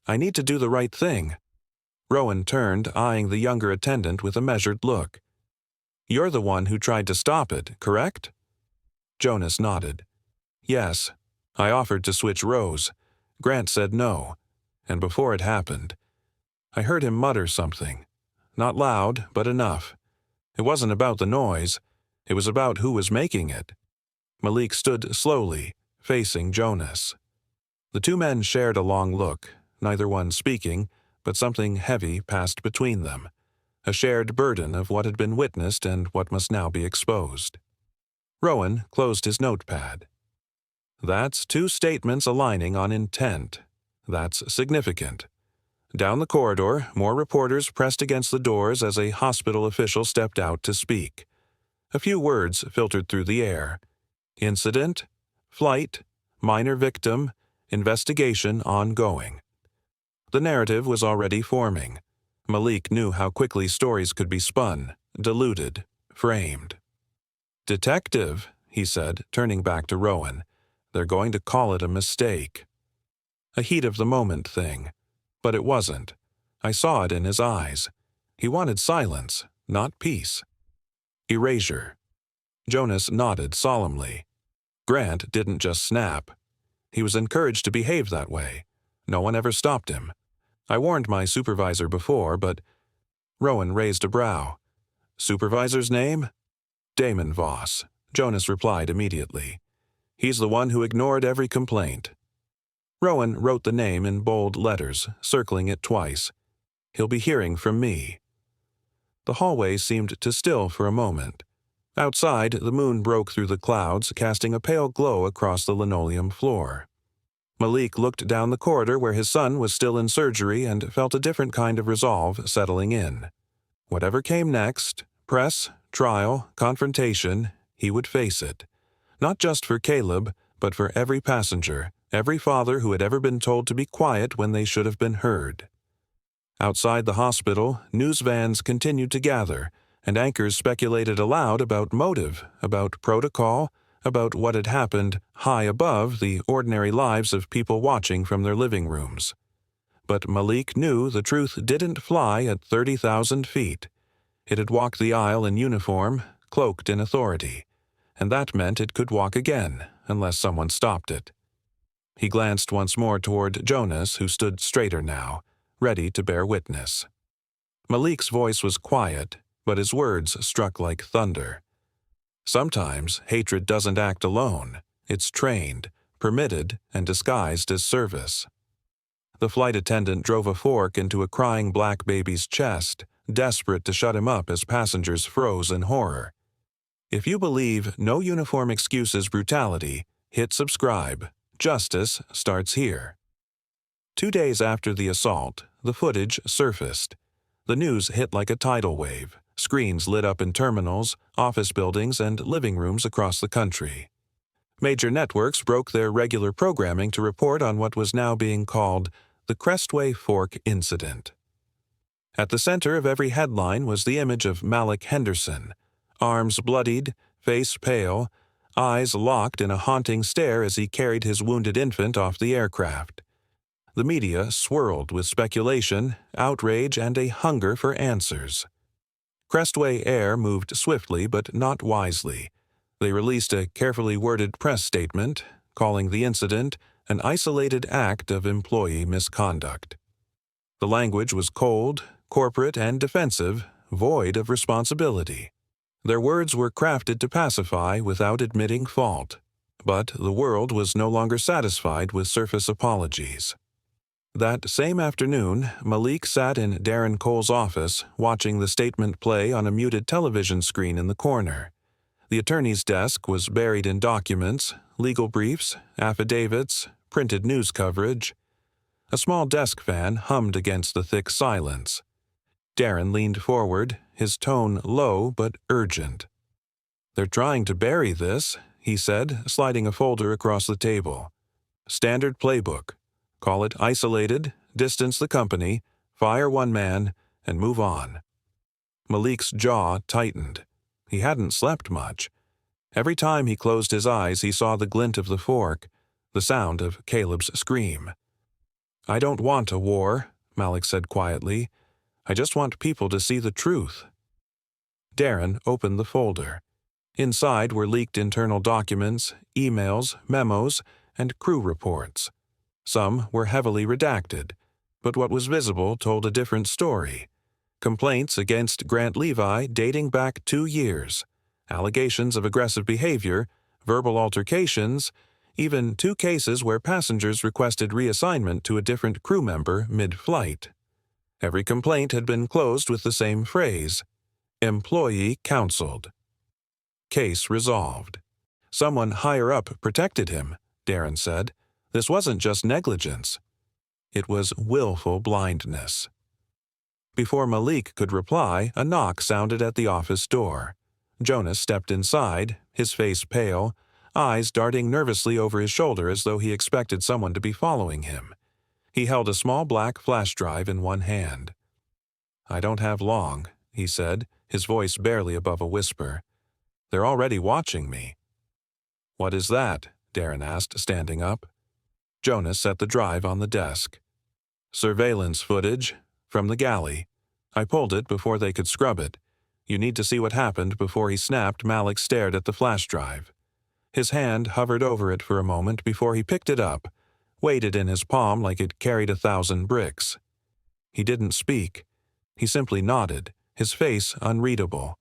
need to do the right thing." Rowan turned, eyeing the younger attendant with a measured look. "You're the one who tried to stop it, correct?" Jonas nodded. "Yes. I offered to switch rows. Grant said no. And before it happened, I heard him mutter something. Not loud, but enough. It wasn't about the noise. It was about who was making it. Malik stood slowly, facing Jonas. The two men shared a long look, neither one speaking, but something heavy passed between them, a shared burden of what had been witnessed and what must now be exposed. Rowan closed his notepad. That's two statements aligning on intent. That's significant. Down the corridor, more reporters pressed against the doors as a hospital official stepped out to speak. A few words filtered through the air. Incident, flight, minor victim, investigation ongoing. The narrative was already forming. Malik knew how quickly stories could be spun, diluted, framed. "Detective," he said, turning back to Rowan. "They're going to call it a mistake." A heat-of-the-moment thing. But it wasn't. I saw it in his eyes. He wanted silence, not peace. Erasure. Jonas nodded solemnly. Grant didn't just snap. He was encouraged to behave that way. No one ever stopped him. I warned my supervisor before, but... Rowan raised a brow. "Supervisor's name?" "Damon Voss," Jonas replied immediately. "He's the one who ignored every complaint." Rowan wrote the name in bold letters, circling it twice. "He'll be hearing from me." The hallway seemed to still for a moment. Outside, the moon broke through the clouds, casting a pale glow across the linoleum floor. Malik looked down the corridor where his son was still in surgery and felt a different kind of resolve settling in. Whatever came next, press, trial, confrontation, he would face it. Not just for Caleb, but for every passenger, every father who had ever been told to be quiet when they should have been heard. Outside the hospital, news vans continued to gather, and anchors speculated aloud about motive, about protocol, about what had happened high above the ordinary lives of people watching from their living rooms. But Malik knew the truth didn't fly at 30,000 feet. It had walked the aisle in uniform, cloaked in authority, and that meant it could walk again, unless someone stopped it. He glanced once more toward Jonas, who stood straighter now, ready to bear witness. Malik's voice was quiet, but his words struck like thunder. Sometimes hatred doesn't act alone. It's trained, permitted, and disguised as service. The flight attendant drove a fork into a crying black baby's chest, desperate to shut him up as passengers froze in horror. If you believe no uniform excuses brutality, hit subscribe. Justice starts here. 2 days after the assault, the footage surfaced. The news hit like a tidal wave. Screens lit up in terminals, office buildings, and living rooms across the country. Major networks broke their regular programming to report on what was now being called the Crestway Fork Incident. At the center of every headline was the image of Malik Henderson, arms bloodied, face pale, eyes locked in a haunting stare as he carried his wounded infant off the aircraft. The media swirled with speculation, outrage, and a hunger for answers. Crestway Air moved swiftly but not wisely. They released a carefully worded press statement, calling the incident an isolated act of employee misconduct. The language was cold, corporate, and defensive, void of responsibility. Their words were crafted to pacify without admitting fault. But the world was no longer satisfied with surface apologies. That same afternoon, Malik sat in Darren Cole's office, watching the statement play on a muted television screen in the corner. The attorney's desk was buried in documents, legal briefs, affidavits, printed news coverage. A small desk fan hummed against the thick silence. Darren leaned forward, his tone low but urgent. "They're trying to bury this," he said, sliding a folder across the table. "Standard playbook. Call it isolated, distance the company, fire one man, and move on." Malik's jaw tightened. He hadn't slept much. Every time he closed his eyes, he saw the glint of the fork, the sound of Caleb's scream. "I don't want a war," Malik said quietly. "I just want people to see the truth." Darren opened the folder. Inside were leaked internal documents, emails, memos, and crew reports. Some were heavily redacted, but what was visible told a different story. Complaints against Grant Levi dating back 2 years. Allegations of aggressive behavior, verbal altercations, even 2 cases where passengers requested reassignment to a different crew member mid-flight. Every complaint had been closed with the same phrase, "Employee counseled." Case resolved. Someone higher up protected him, Darren said. This wasn't just negligence. It was willful blindness. Before Malik could reply, a knock sounded at the office door. Jonas stepped inside, his face pale, eyes darting nervously over his shoulder as though he expected someone to be following him. He held a small black flash drive in one hand. "I don't have long," he said, his voice barely above a whisper. "They're already watching me." "What is that?" Darren asked, standing up. Jonas set the drive on the desk. "Surveillance footage from the galley. I pulled it before they could scrub it. You need to see what happened before he snapped." Malik stared at the flash drive. His hand hovered over it for a moment before he picked it up, weighed it in his palm like it carried 1,000 bricks. He didn't speak. He simply nodded, his face unreadable.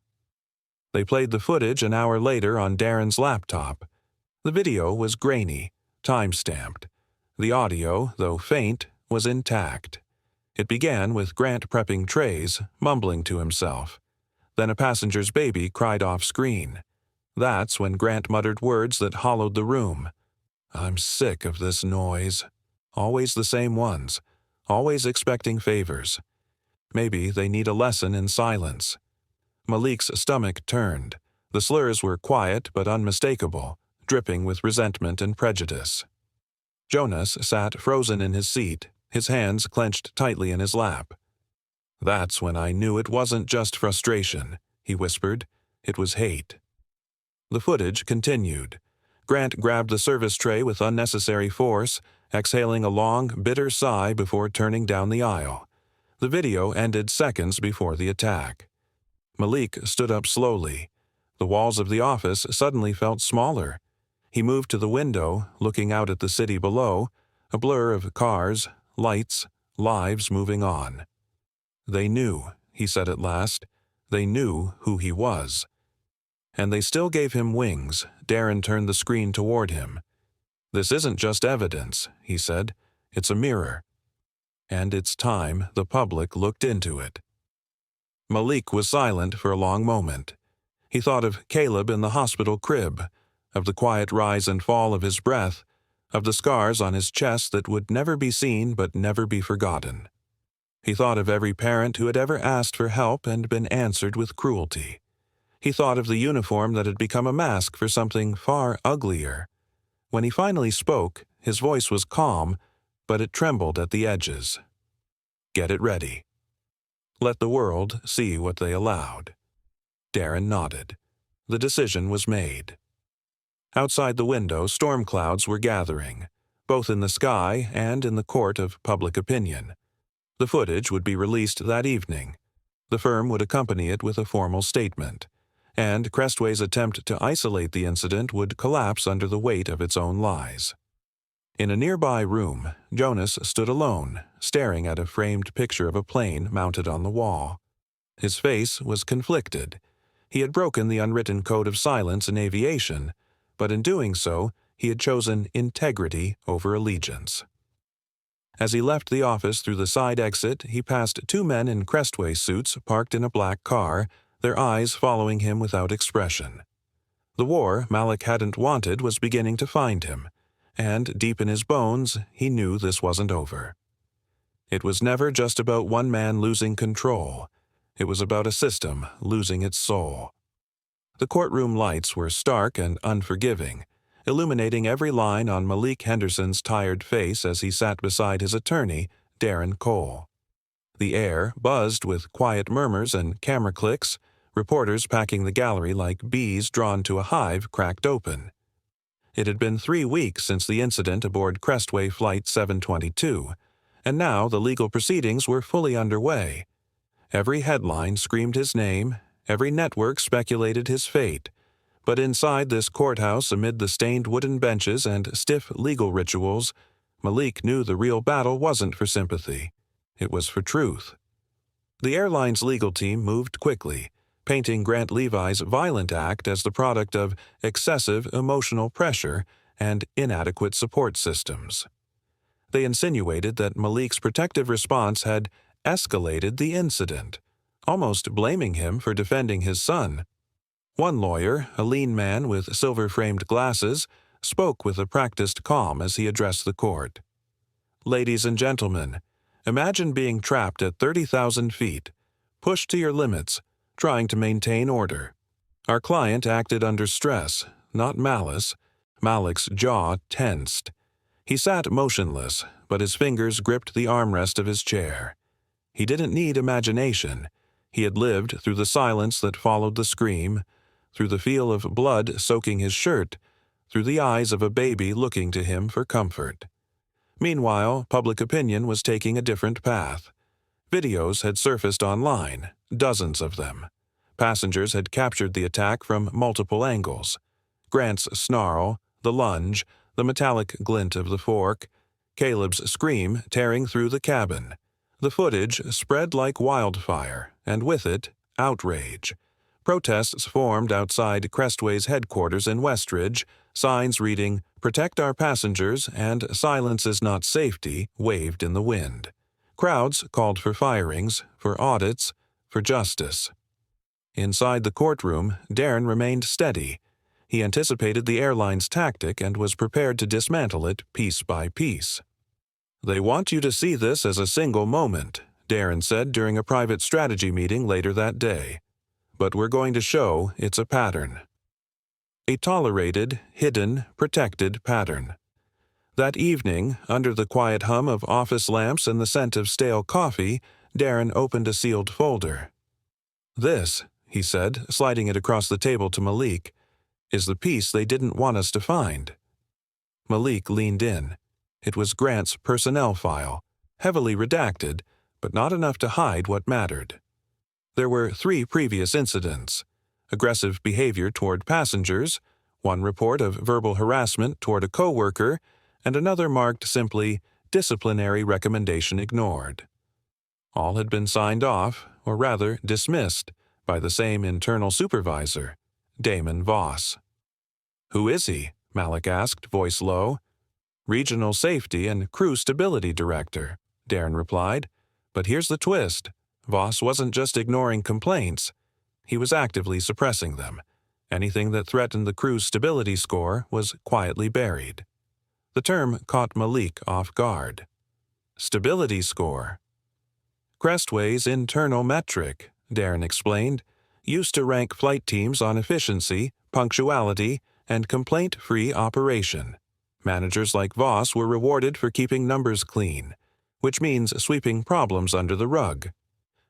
They played the footage an hour later on Darren's laptop. The video was grainy, time-stamped. The audio, though faint, was intact. It began with Grant prepping trays, mumbling to himself. Then a passenger's baby cried off-screen. That's when Grant muttered words that hollowed the room. "I'm sick of this noise. Always the same ones. Always expecting favors. Maybe they need a lesson in silence." Malik's stomach turned. The slurs were quiet but unmistakable, dripping with resentment and prejudice. Jonas sat frozen in his seat, his hands clenched tightly in his lap. "That's when I knew it wasn't just frustration," he whispered. "It was hate." The footage continued. Grant grabbed the service tray with unnecessary force, exhaling a long, bitter sigh before turning down the aisle. The video ended seconds before the attack. Malik stood up slowly. The walls of the office suddenly felt smaller. He moved to the window, looking out at the city below, a blur of cars, lights, lives moving on. "They knew," he said at last. "They knew who he was." "And they still gave him wings." Darren turned the screen toward him. "This isn't just evidence," he said. "It's a mirror. And it's time the public looked into it." Malik was silent for a long moment. He thought of Caleb in the hospital crib, of the quiet rise and fall of his breath, of the scars on his chest that would never be seen but never be forgotten. He thought of every parent who had ever asked for help and been answered with cruelty. He thought of the uniform that had become a mask for something far uglier. When he finally spoke, his voice was calm, but it trembled at the edges. "Get it ready. Let the world see what they allowed." Darren nodded. The decision was made. Outside the window, storm clouds were gathering, both in the sky and in the court of public opinion. The footage would be released that evening. The firm would accompany it with a formal statement, and Crestway's attempt to isolate the incident would collapse under the weight of its own lies. In a nearby room, Jonas stood alone, staring at a framed picture of a plane mounted on the wall. His face was conflicted. He had broken the unwritten code of silence in aviation, but in doing so, he had chosen integrity over allegiance. As he left the office through the side exit, he passed 2 men in Crestway suits parked in a black car, their eyes following him without expression. The war Malik hadn't wanted was beginning to find him, and deep in his bones, he knew this wasn't over. It was never just about one man losing control. It was about a system losing its soul. The courtroom lights were stark and unforgiving, illuminating every line on Malik Henderson's tired face as he sat beside his attorney, Darren Cole. The air buzzed with quiet murmurs and camera clicks, reporters packing the gallery like bees drawn to a hive cracked open. It had been 3 weeks since the incident aboard Crestway Flight 722, and now the legal proceedings were fully underway. Every headline screamed his name, every network speculated his fate, but inside this courthouse amid the stained wooden benches and stiff legal rituals, Malik knew the real battle wasn't for sympathy. It was for truth. The airline's legal team moved quickly, painting Grant Levi's violent act as the product of excessive emotional pressure and inadequate support systems. They insinuated that Malik's protective response had escalated the incident, almost blaming him for defending his son. One lawyer, a lean man with silver-framed glasses, spoke with a practiced calm as he addressed the court. "Ladies and gentlemen, imagine being trapped at 30,000 feet, pushed to your limits, trying to maintain order. Our client acted under stress, not malice." Malik's jaw tensed. He sat motionless, but his fingers gripped the armrest of his chair. He didn't need imagination. He had lived through the silence that followed the scream, through the feel of blood soaking his shirt, through the eyes of a baby looking to him for comfort. Meanwhile, public opinion was taking a different path. Videos had surfaced online, dozens of them. Passengers had captured the attack from multiple angles. Grant's snarl, the lunge, the metallic glint of the fork, Caleb's scream tearing through the cabin. The footage spread like wildfire, and with it, outrage. Protests formed outside Crestway's headquarters in Westridge, signs reading, "Protect our passengers" and "Silence is not safety" waved in the wind. Crowds called for firings, for audits, for justice. Inside the courtroom, Darren remained steady. He anticipated the airline's tactic and was prepared to dismantle it piece by piece. "They want you to see this as a single moment," Darren said during a private strategy meeting later that day. "But we're going to show it's a pattern. A tolerated, hidden, protected pattern." That evening, under the quiet hum of office lamps and the scent of stale coffee, Darren opened a sealed folder. "This," he said, sliding it across the table to Malik, "is the piece they didn't want us to find." Malik leaned in. It was Grant's personnel file, heavily redacted, but not enough to hide what mattered. There were 3 previous incidents: aggressive behavior toward passengers, one report of verbal harassment toward a coworker, and another marked simply "disciplinary recommendation ignored." All had been signed off, or rather dismissed, by the same internal supervisor, Damon Voss. "Who is he?" Malik asked, voice low. "Regional Safety and Crew Stability Director," Darren replied. But here's the twist. Voss wasn't just ignoring complaints. He was actively suppressing them. Anything that threatened the crew's stability score was quietly buried. The term caught Malik off guard. Stability score. Crestway's internal metric, Darren explained, used to rank flight teams on efficiency, punctuality, and complaint-free operation. Managers like Voss were rewarded for keeping numbers clean, which means sweeping problems under the rug.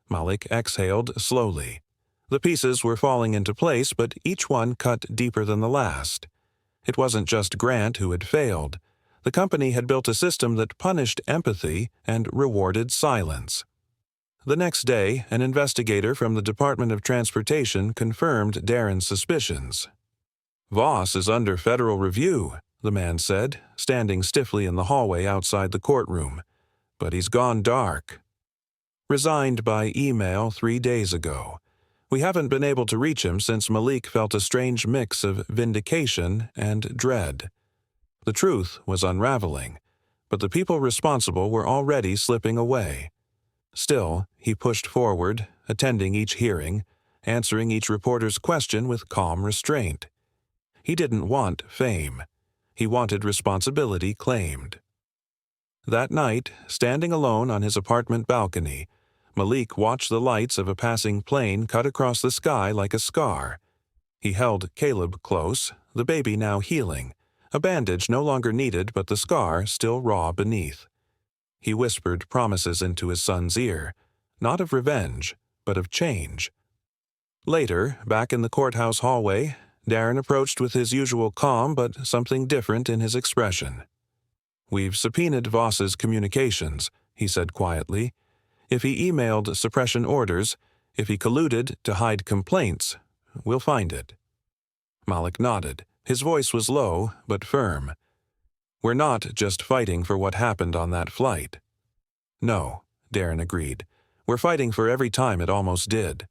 Malik exhaled slowly. The pieces were falling into place, but each one cut deeper than the last. It wasn't just Grant who had failed. The company had built a system that punished empathy and rewarded silence. The next day, an investigator from the Department of Transportation confirmed Darren's suspicions. "Voss is under federal review," the man said, standing stiffly in the hallway outside the courtroom. "But he's gone dark. Resigned by email 3 days ago. We haven't been able to reach him since Malik felt a strange mix of vindication and dread. The truth was unraveling, but the people responsible were already slipping away. Still, he pushed forward, attending each hearing, answering each reporter's question with calm restraint. He didn't want fame. He wanted responsibility claimed. That night, standing alone on his apartment balcony, Malik watched the lights of a passing plane cut across the sky like a scar. He held Caleb close, the baby now healing, a bandage no longer needed but the scar still raw beneath. He whispered promises into his son's ear, not of revenge, but of change. Later, back in the courthouse hallway, Darren approached with his usual calm but something different in his expression. "We've subpoenaed Voss's communications," he said quietly. "If he emailed suppression orders, if he colluded to hide complaints, we'll find it." Malik nodded. His voice was low but firm. "We're not just fighting for what happened on that flight." "No," Darren agreed. "We're fighting for every time it almost did."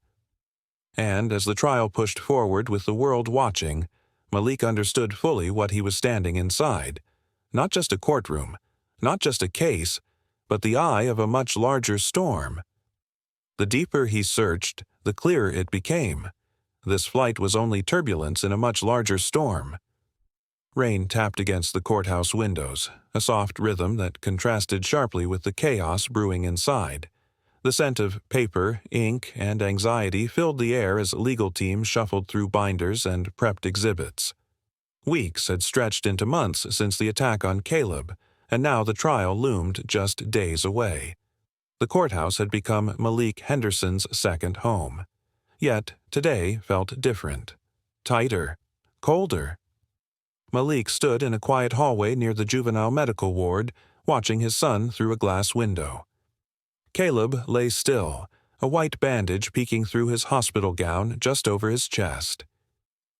And as the trial pushed forward with the world watching, Malik understood fully what he was standing inside. Not just a courtroom, not just a case, but the eye of a much larger storm. The deeper he searched, the clearer it became. This flight was only turbulence in a much larger storm. Rain tapped against the courthouse windows, a soft rhythm that contrasted sharply with the chaos brewing inside. The scent of paper, ink, and anxiety filled the air as legal teams shuffled through binders and prepped exhibits. Weeks had stretched into months since the attack on Caleb, and now the trial loomed just days away. The courthouse had become Malik Henderson's second home. Yet today felt different. Tighter. Colder. Malik stood in a quiet hallway near the juvenile medical ward, watching his son through a glass window. Caleb lay still, a white bandage peeking through his hospital gown just over his chest.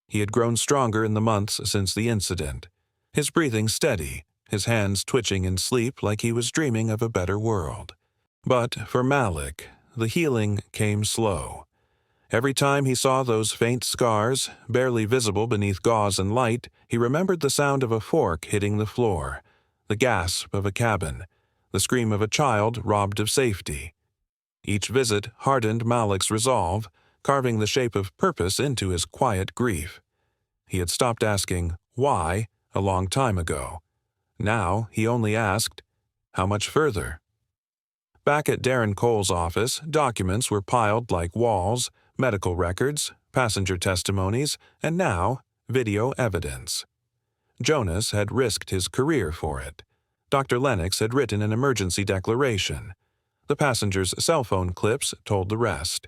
He had grown stronger in the months since the incident, his breathing steady, his hands twitching in sleep like he was dreaming of a better world. But for Malik, the healing came slow. Every time he saw those faint scars, barely visible beneath gauze and light, he remembered the sound of a fork hitting the floor, the gasp of a cabin, the scream of a child robbed of safety. Each visit hardened Malik's resolve, carving the shape of purpose into his quiet grief. He had stopped asking, why, a long time ago. Now he only asked, how much further? Back at Darren Cole's office, documents were piled like walls, medical records, passenger testimonies, and now, video evidence. Jonas had risked his career for it. Dr. Lennox had written an emergency declaration. The passengers' cell phone clips told the rest.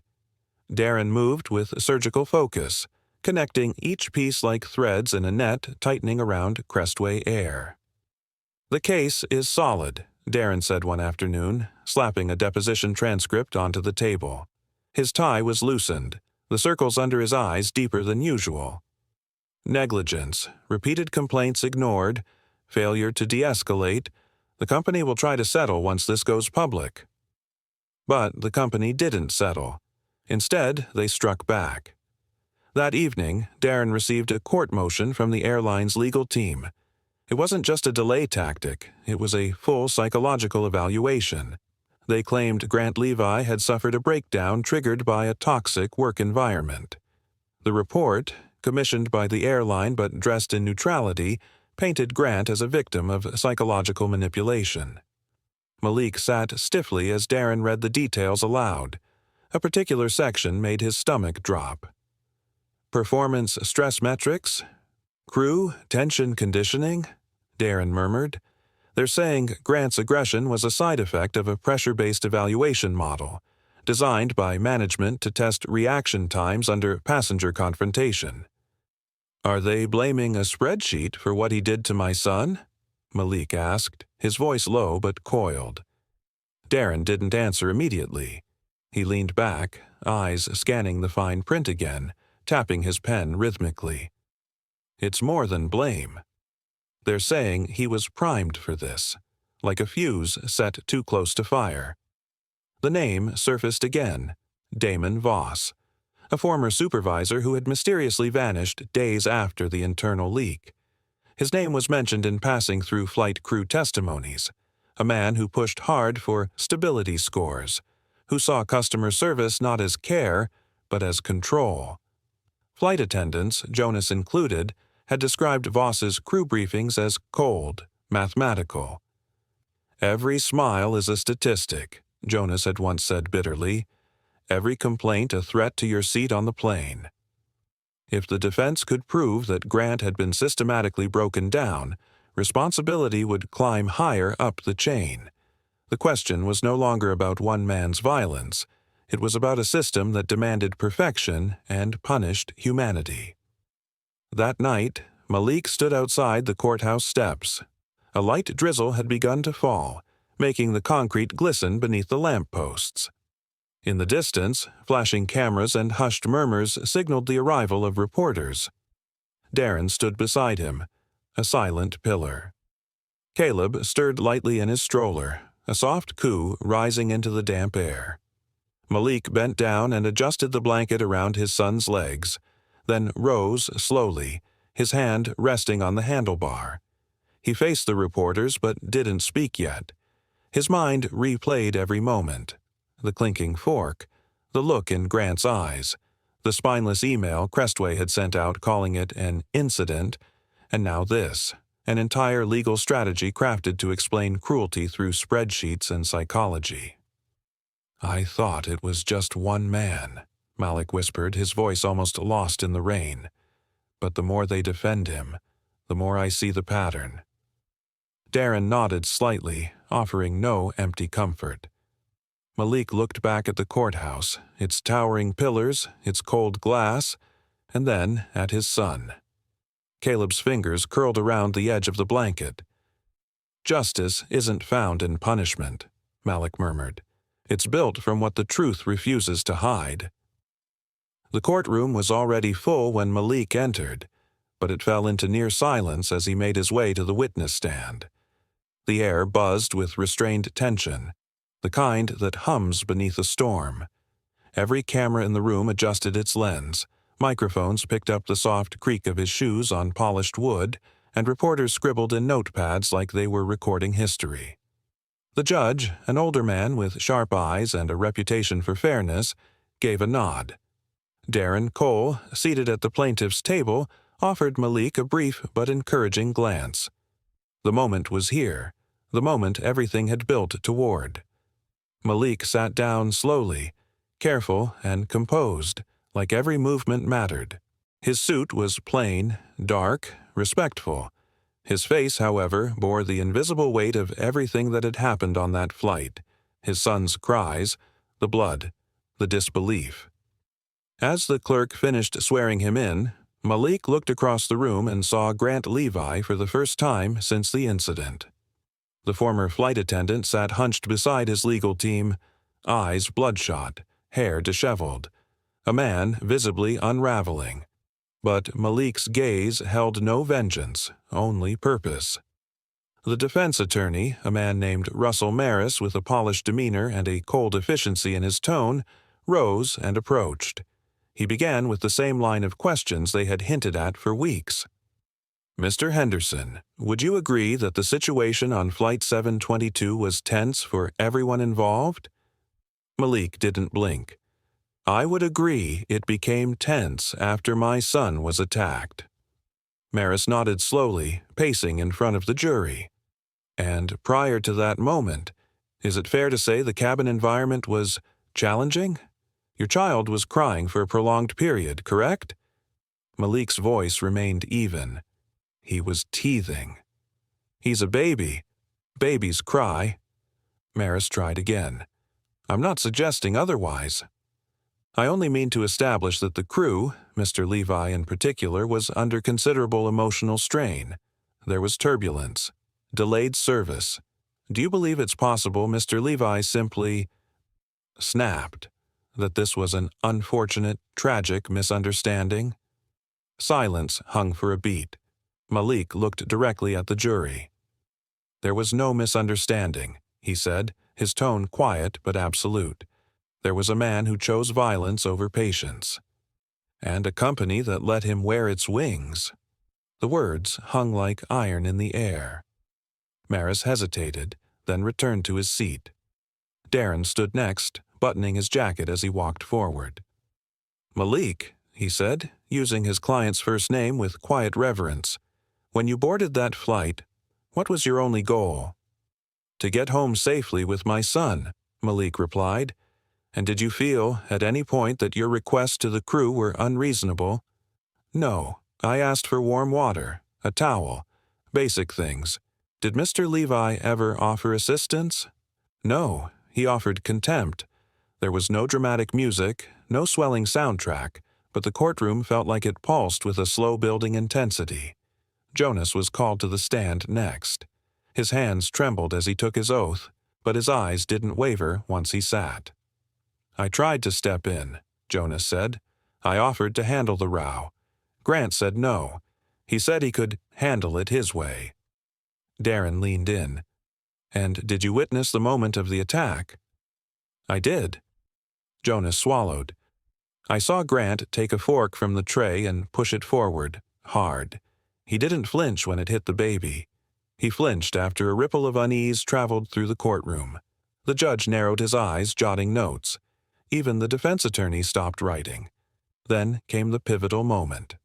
Darren moved with surgical focus, connecting each piece like threads in a net tightening around Crestway Air. The case is solid, Darren said one afternoon, slapping a deposition transcript onto the table. His tie was loosened, the circles under his eyes deeper than usual. Negligence, repeated complaints ignored, failure to de-escalate. The company will try to settle once this goes public. But the company didn't settle. Instead, they struck back. That evening, Darren received a court motion from the airline's legal team. It wasn't just a delay tactic, it was a full psychological evaluation. They claimed Grant Levi had suffered a breakdown triggered by a toxic work environment. The report, commissioned by the airline but dressed in neutrality, painted Grant as a victim of psychological manipulation. Malik sat stiffly as Darren read the details aloud. A particular section made his stomach drop. Performance stress metrics? Crew tension conditioning? Darren murmured. They're saying Grant's aggression was a side effect of a pressure-based evaluation model, designed by management to test reaction times under passenger confrontation. Are they blaming a spreadsheet for what he did to my son? Malik asked, his voice low but coiled. Darren didn't answer immediately. He leaned back, eyes scanning the fine print again, tapping his pen rhythmically. It's more than blame. They're saying he was primed for this, like a fuse set too close to fire. The name surfaced again, Damon Voss, a former supervisor who had mysteriously vanished days after the internal leak. His name was mentioned in passing through flight crew testimonies, a man who pushed hard for stability scores, who saw customer service not as care, but as control. Flight attendants, Jonas included, had described Voss's crew briefings as cold, mathematical. Every smile is a statistic, Jonas had once said bitterly. Every complaint a threat to your seat on the plane. If the defense could prove that Grant had been systematically broken down, responsibility would climb higher up the chain. The question was no longer about one man's violence. It was about a system that demanded perfection and punished humanity. That night, Malik stood outside the courthouse steps. A light drizzle had begun to fall, making the concrete glisten beneath the lampposts. In the distance, flashing cameras and hushed murmurs signaled the arrival of reporters. Darren stood beside him, a silent pillar. Caleb stirred lightly in his stroller, a soft coo rising into the damp air. Malik bent down and adjusted the blanket around his son's legs, then rose slowly, his hand resting on the handlebar. He faced the reporters but didn't speak yet. His mind replayed every moment. The clinking fork, the look in Grant's eyes, the spineless email Crestway had sent out calling it an incident, and now this, an entire legal strategy crafted to explain cruelty through spreadsheets and psychology. "I thought it was just one man," Malik whispered, his voice almost lost in the rain. "But the more they defend him, the more I see the pattern." Darren nodded slightly, offering no empty comfort. Malik looked back at the courthouse, its towering pillars, its cold glass, and then at his son. Caleb's fingers curled around the edge of the blanket. "Justice isn't found in punishment," Malik murmured. "It's built from what the truth refuses to hide." The courtroom was already full when Malik entered, but it fell into near silence as he made his way to the witness stand. The air buzzed with restrained tension, the kind that hums beneath a storm. Every camera in the room adjusted its lens, microphones picked up the soft creak of his shoes on polished wood, and reporters scribbled in notepads like they were recording history. The judge, an older man with sharp eyes and a reputation for fairness, gave a nod. Darren Cole, seated at the plaintiff's table, offered Malik a brief but encouraging glance. The moment was here, the moment everything had built toward. Malik sat down slowly, careful and composed, like every movement mattered. His suit was plain, dark, respectful. His face, however, bore the invisible weight of everything that had happened on that flight: his son's cries, the blood, the disbelief. As the clerk finished swearing him in, Malik looked across the room and saw Grant Levi for the first time since the incident. The former flight attendant sat hunched beside his legal team, eyes bloodshot, hair disheveled, a man visibly unraveling. But Malik's gaze held no vengeance, only purpose. The defense attorney, a man named Russell Maris with a polished demeanor and a cold efficiency in his tone, rose and approached. He began with the same line of questions they had hinted at for weeks. "Mr. Henderson, would you agree that the situation on Flight 722 was tense for everyone involved?" Malik didn't blink. "I would agree it became tense after my son was attacked." Maris nodded slowly, pacing in front of the jury. "And prior to that moment, is it fair to say the cabin environment was challenging? Your child was crying for a prolonged period, correct?" Malik's voice remained even. He was teething. "He's a baby. Babies cry." Maris tried again. "I'm not suggesting otherwise. I only mean to establish that the crew, Mr. Levi in particular, was under considerable emotional strain. There was turbulence, delayed service. Do you believe it's possible Mr. Levi simply snapped? That this was an unfortunate, tragic misunderstanding?" Silence hung for a beat. Malik looked directly at the jury. "There was no misunderstanding," he said, his tone quiet but absolute. "There was a man who chose violence over patience. And a company that let him wear its wings." The words hung like iron in the air. Maris hesitated, then returned to his seat. Darren stood next, buttoning his jacket as he walked forward. "Malik," he said, using his client's first name with quiet reverence, "when you boarded that flight, what was your only goal?" "To get home safely with my son," Malik replied. "And did you feel, at any point, that your requests to the crew were unreasonable?" "No. I asked for warm water, a towel, basic things. Did Mr. Levi ever offer assistance?" "No. He offered contempt. There was no dramatic music, no swelling soundtrack, but the courtroom felt like it pulsed with a slow-building intensity." Jonas was called to the stand next. His hands trembled as he took his oath, but his eyes didn't waver once he sat. "I tried to step in," Jonas said. "I offered to handle the row. Grant said no. He said he could handle it his way." Darren leaned in. "And did you witness the moment of the attack?" "I did." Jonas swallowed. I saw Grant take a fork from the tray and push it forward, hard. He didn't flinch when it hit the baby. He flinched after a ripple of unease traveled through the courtroom. The judge narrowed his eyes, jotting notes. Even the defense attorney stopped writing. Then came the pivotal moment.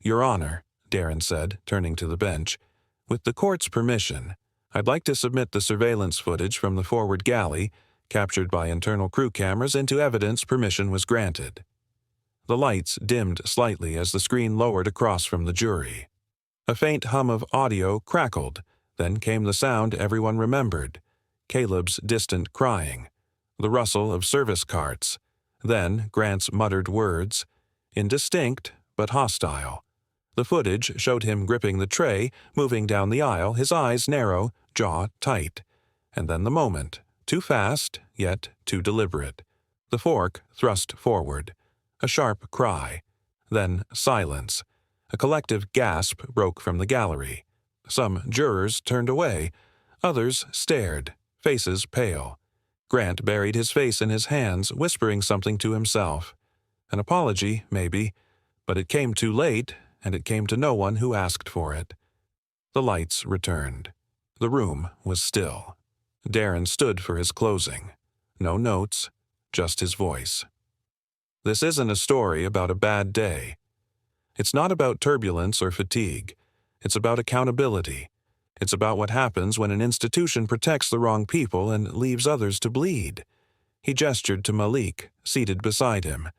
"Your Honor," Darren said, turning to the bench, "with the court's permission, I'd like to submit the surveillance footage from the forward galley, captured by internal crew cameras, into evidence. Permission was granted." The lights dimmed slightly as the screen lowered across from the jury. A faint hum of audio crackled, then came the sound everyone remembered, Caleb's distant crying, the rustle of service carts, then Grant's muttered words, indistinct but hostile. The footage showed him gripping the tray, moving down the aisle, his eyes narrow, jaw tight. And then the moment, too fast, yet too deliberate. The fork thrust forward. A sharp cry. Then silence. A collective gasp broke from the gallery. Some jurors turned away. Others stared, faces pale. Grant buried his face in his hands, whispering something to himself. An apology, maybe, but it came too late, and it came to no one who asked for it. The lights returned. The room was still. Darren stood for his closing. No notes, just his voice. This isn't a story about a bad day. It's not about turbulence or fatigue. It's about accountability. It's about what happens when an institution protects the wrong people and leaves others to bleed. He gestured to Malik, seated beside him.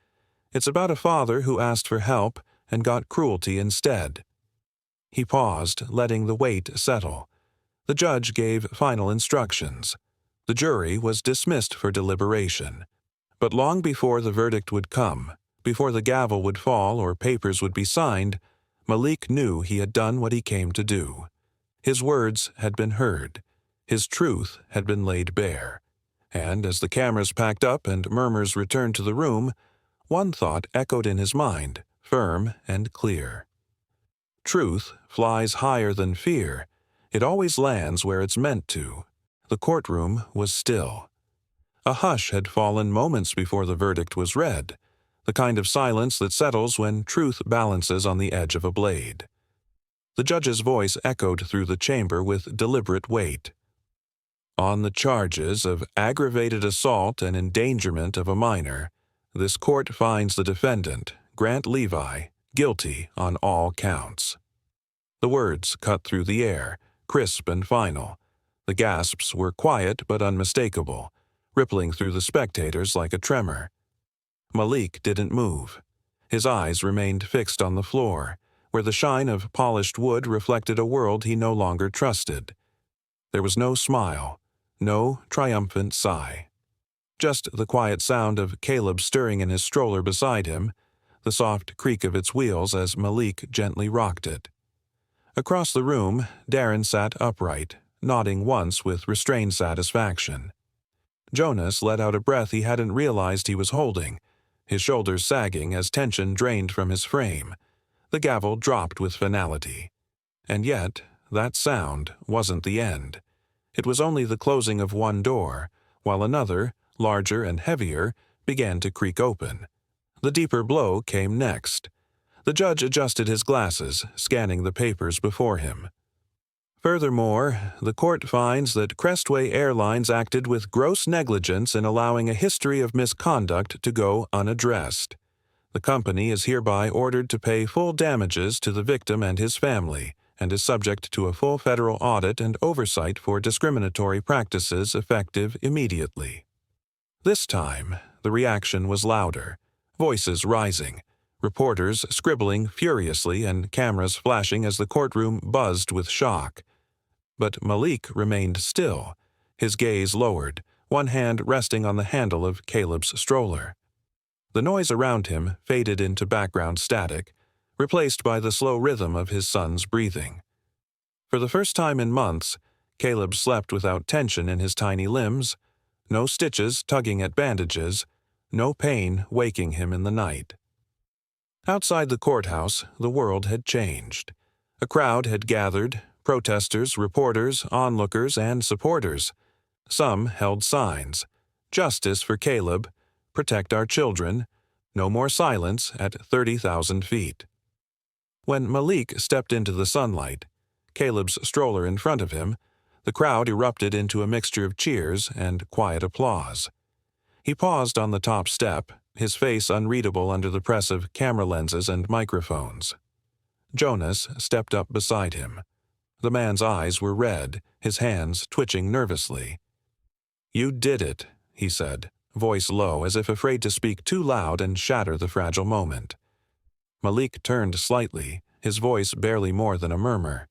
It's about a father who asked for help and got cruelty instead. He paused, letting the weight settle. The judge gave final instructions. The jury was dismissed for deliberation. But long before the verdict would come, before the gavel would fall or papers would be signed, Malik knew he had done what he came to do. His words had been heard. His truth had been laid bare. And as the cameras packed up and murmurs returned to the room, one thought echoed in his mind, firm and clear. Truth flies higher than fear. It always lands where it's meant to. The courtroom was still. A hush had fallen moments before the verdict was read, the kind of silence that settles when truth balances on the edge of a blade. The judge's voice echoed through the chamber with deliberate weight. On the charges of aggravated assault and endangerment of a minor, this court finds the defendant, Grant Levi, guilty on all counts. The words cut through the air, crisp and final. The gasps were quiet but unmistakable, rippling through the spectators like a tremor. Malik didn't move. His eyes remained fixed on the floor, where the shine of polished wood reflected a world he no longer trusted. There was no smile, no triumphant sigh. Just the quiet sound of Caleb stirring in his stroller beside him, the soft creak of its wheels as Malik gently rocked it. Across the room, Darren sat upright, nodding once with restrained satisfaction. Jonas let out a breath he hadn't realized he was holding, his shoulders sagging as tension drained from his frame. The gavel dropped with finality. And yet, that sound wasn't the end. It was only the closing of one door, while another, larger and heavier, began to creak open. The deeper blow came next. The judge adjusted his glasses, scanning the papers before him. Furthermore, the court finds that Crestway Airlines acted with gross negligence in allowing a history of misconduct to go unaddressed. The company is hereby ordered to pay full damages to the victim and his family, and is subject to a full federal audit and oversight for discriminatory practices effective immediately. This time, the reaction was louder, voices rising, reporters scribbling furiously and cameras flashing as the courtroom buzzed with shock. But Malik remained still, his gaze lowered, one hand resting on the handle of Caleb's stroller. The noise around him faded into background static, replaced by the slow rhythm of his son's breathing. For the first time in months, Caleb slept without tension in his tiny limbs, no stitches tugging at bandages, no pain waking him in the night. Outside the courthouse, the world had changed. A crowd had gathered, protesters, reporters, onlookers, and supporters. Some held signs. Justice for Caleb, protect our children, no more silence at 30,000 feet. When Malik stepped into the sunlight, Caleb's stroller in front of him, the crowd erupted into a mixture of cheers and quiet applause. He paused on the top step, his face unreadable under the press of camera lenses and microphones. Jonas stepped up beside him. The man's eyes were red, his hands twitching nervously. "You did it," he said, voice low as if afraid to speak too loud and shatter the fragile moment. Malik turned slightly, his voice barely more than a murmur.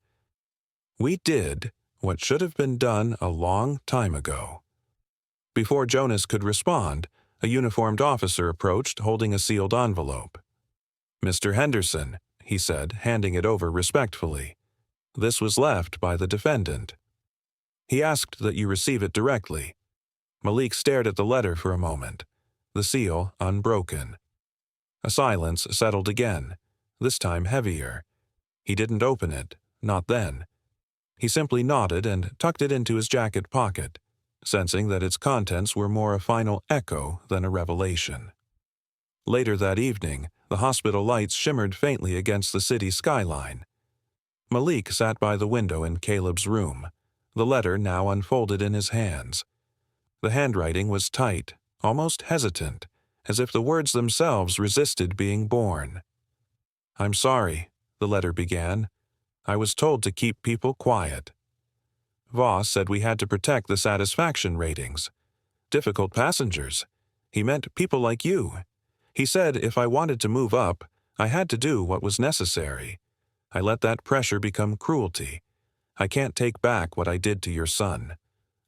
"We did what should have been done a long time ago." Before Jonas could respond, a uniformed officer approached holding a sealed envelope. "Mr. Henderson," he said, handing it over respectfully. "This was left by the defendant. He asked that you receive it directly." Malik stared at the letter for a moment, the seal unbroken. A silence settled again, this time heavier. He didn't open it, not then. He simply nodded and tucked it into his jacket pocket, sensing that its contents were more a final echo than a revelation. Later that evening, the hospital lights shimmered faintly against the city skyline. Malik sat by the window in Caleb's room, the letter now unfolded in his hands. The handwriting was tight, almost hesitant, as if the words themselves resisted being born. "I'm sorry," the letter began. "I was told to keep people quiet. Voss said we had to protect the satisfaction ratings. Difficult passengers. He meant people like you. He said if I wanted to move up, I had to do what was necessary. I let that pressure become cruelty. I can't take back what I did to your son.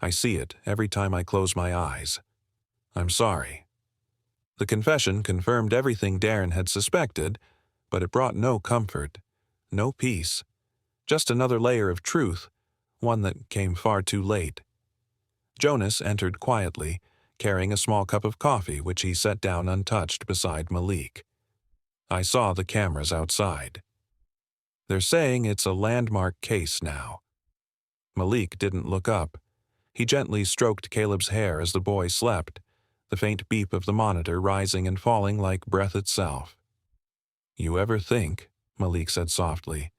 I see it every time I close my eyes. I'm sorry." The confession confirmed everything Darren had suspected, but it brought no comfort, no peace. Just another layer of truth, one that came far too late. Jonas entered quietly, carrying a small cup of coffee which he set down untouched beside Malik. "I saw the cameras outside. They're saying it's a landmark case now." Malik didn't look up. He gently stroked Caleb's hair as the boy slept, the faint beep of the monitor rising and falling like breath itself. "You ever think," Malik said softly,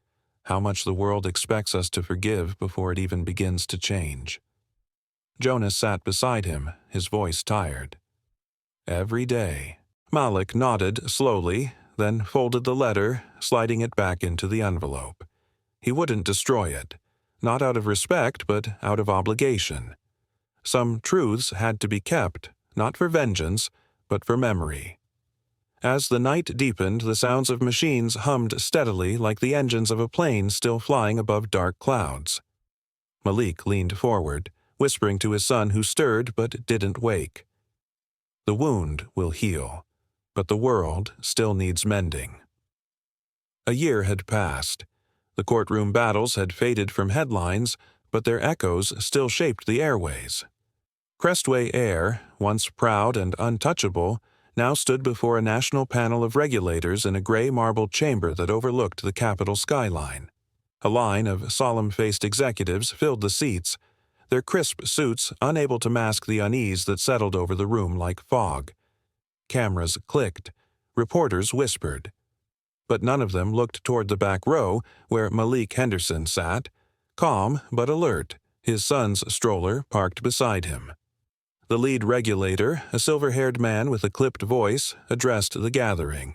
"how much the world expects us to forgive before it even begins to change?" Jonas sat beside him, his voice tired. "Every day." Malik nodded slowly, then folded the letter, sliding it back into the envelope. He wouldn't destroy it, not out of respect but out of obligation. Some truths had to be kept, not for vengeance, but for memory. As the night deepened, the sounds of machines hummed steadily like the engines of a plane still flying above dark clouds. Malik leaned forward, whispering to his son who stirred but didn't wake. "The wound will heal, but the world still needs mending." A year had passed. The courtroom battles had faded from headlines, but their echoes still shaped the airways. Crestway Air, once proud and untouchable, now stood before a national panel of regulators in a gray marble chamber that overlooked the Capitol skyline. A line of solemn-faced executives filled the seats, their crisp suits unable to mask the unease that settled over the room like fog. Cameras clicked, reporters whispered. But none of them looked toward the back row where Malik Henderson sat, calm but alert, his son's stroller parked beside him. The lead regulator, a silver-haired man with a clipped voice, addressed the gathering.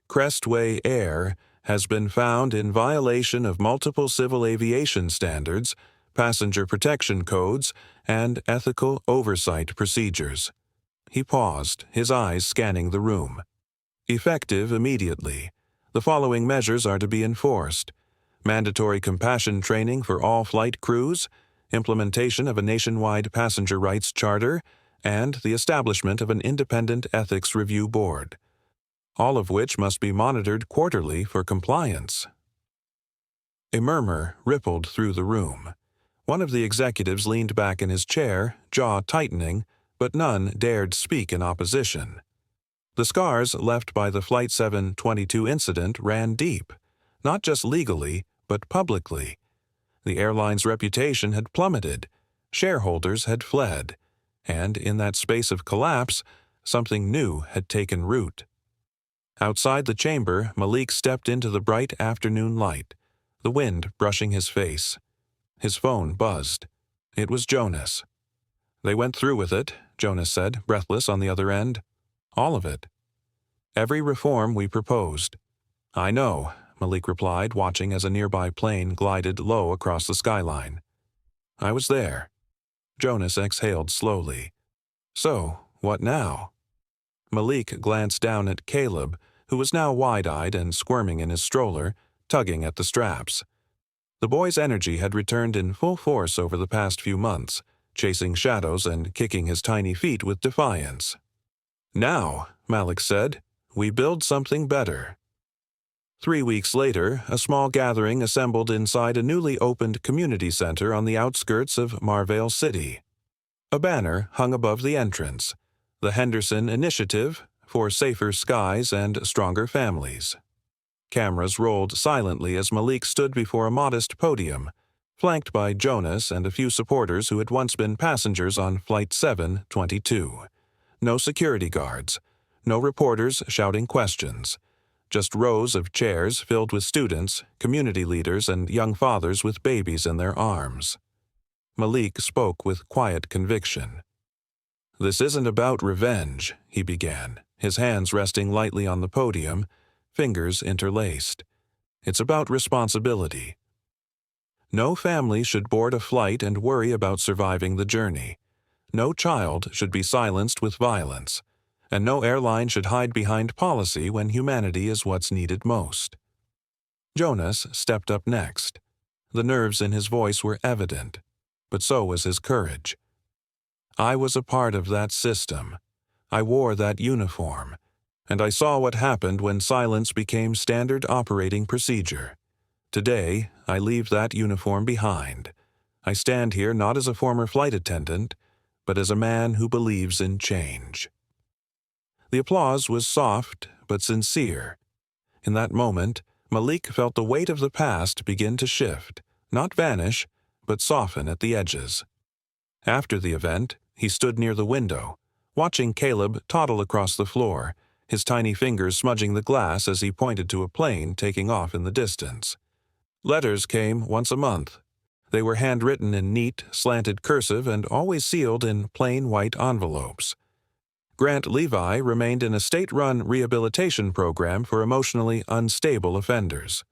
"Crestway Air has been found in violation of multiple civil aviation standards, passenger protection codes, and ethical oversight procedures." He paused, his eyes scanning the room. "Effective immediately. The following measures are to be enforced: mandatory compassion training for all flight crews, implementation of a nationwide passenger rights charter, and the establishment of an independent ethics review board, all of which must be monitored quarterly for compliance." A murmur rippled through the room. One of the executives leaned back in his chair, jaw tightening, but none dared speak in opposition. The scars left by the Flight 722 incident ran deep, not just legally, but publicly. The airline's reputation had plummeted, shareholders had fled, and in that space of collapse, Something new had taken root. Outside the chamber, Malik stepped into the bright afternoon light, the wind brushing his face. His phone buzzed. It was Jonas. "They went through with it," Jonas said, breathless on the other end. "All of it. Every reform we proposed." "I know," Malik replied, watching as a nearby plane glided low across the skyline. "I was there." Jonas exhaled slowly. "So, what now?" Malik glanced down at Caleb, who was now wide-eyed and squirming in his stroller, tugging at the straps. The boy's energy had returned in full force over the past few months, chasing shadows and kicking his tiny feet with defiance. "Now," Malik said, "we build something better." 3 weeks later, a small gathering assembled inside a newly opened community center on the outskirts of Marvale City. A banner hung above the entrance, "The Henderson Initiative for Safer Skies and Stronger Families." Cameras rolled silently as Malik stood before a modest podium, flanked by Jonas and a few supporters who had once been passengers on Flight 722. No security guards, no reporters shouting questions, just rows of chairs filled with students, community leaders, and young fathers with babies in their arms. Malik spoke with quiet conviction. "This isn't about revenge," he began, his hands resting lightly on the podium, fingers interlaced. "It's about responsibility. No family should board a flight and worry about surviving the journey. No child should be silenced with violence. And no airline should hide behind policy when humanity is what's needed most." Jonas stepped up next. The nerves in his voice were evident, but so was his courage. "I was a part of that system. I wore that uniform, and I saw what happened when silence became standard operating procedure. Today, I leave that uniform behind. I stand here not as a former flight attendant, but as a man who believes in change." The applause was soft but sincere. In that moment, Malik felt the weight of the past begin to shift, not vanish, but soften at the edges. After the event, he stood near the window, watching Caleb toddle across the floor, his tiny fingers smudging the glass as he pointed to a plane taking off in the distance. Letters came once a month. They were handwritten in neat, slanted cursive and always sealed in plain white envelopes. Grant Levi remained in a state-run rehabilitation program for emotionally unstable offenders.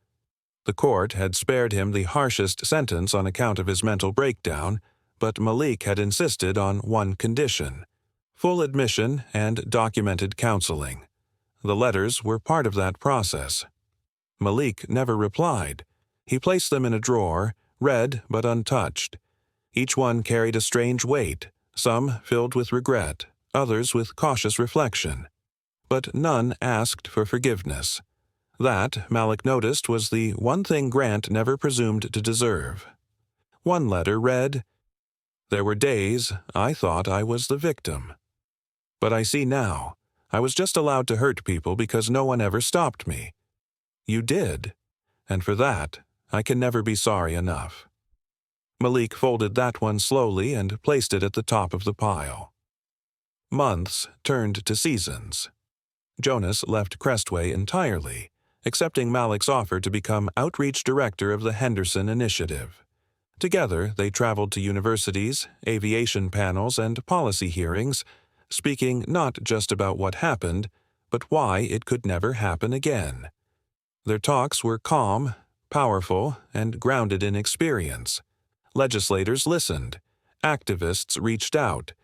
The court had spared him the harshest sentence on account of his mental breakdown, but Malik had insisted on one condition: full admission and documented counseling. The letters were part of that process. Malik never replied. He placed them in a drawer, read but untouched. Each one carried a strange weight, some filled with regret, others with cautious reflection. But none asked for forgiveness. That, Malik noticed, was the one thing Grant never presumed to deserve. One letter read, "There were days I thought I was the victim. But I see now, I was just allowed to hurt people because no one ever stopped me. You did, and for that, I can never be sorry enough." Malik folded that one slowly and placed it at the top of the pile. Months turned to seasons. Jonas left Crestway entirely, accepting Malik's offer to become outreach director of the Henderson Initiative. Together, they traveled to universities, aviation panels, and policy hearings, speaking not just about what happened, but why it could never happen again. Their talks were calm, powerful, and grounded in experience. Legislators listened. Activists reached out.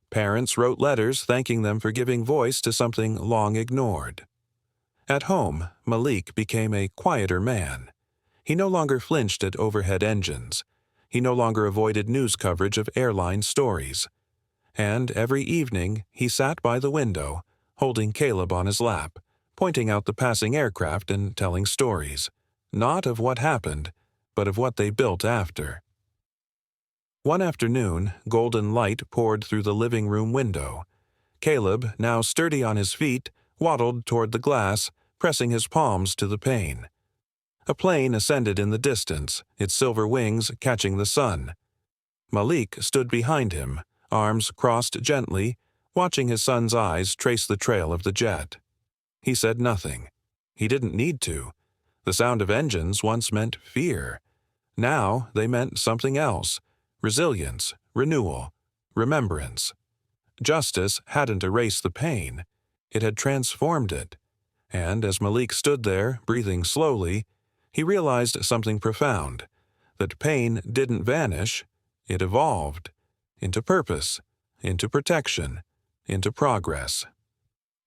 Parents wrote letters thanking them for giving voice to something long ignored. At home, Malik became a quieter man. He no longer flinched at overhead engines. He no longer avoided news coverage of airline stories. And every evening, he sat by the window, holding Caleb on his lap, pointing out the passing aircraft and telling stories, not of what happened, but of what they built after. One afternoon, golden light poured through the living room window. Caleb, now sturdy on his feet, waddled toward the glass, pressing his palms to the pane. A plane ascended in the distance, its silver wings catching the sun. Malik stood behind him, arms crossed gently, watching his son's eyes trace the trail of the jet. He said nothing. He didn't need to. The sound of engines once meant fear. Now they meant something else: resilience, renewal, remembrance. Justice hadn't erased the pain. It had transformed it. And as Malik stood there, breathing slowly, he realized something profound: that pain didn't vanish, it evolved into purpose, into protection, into progress.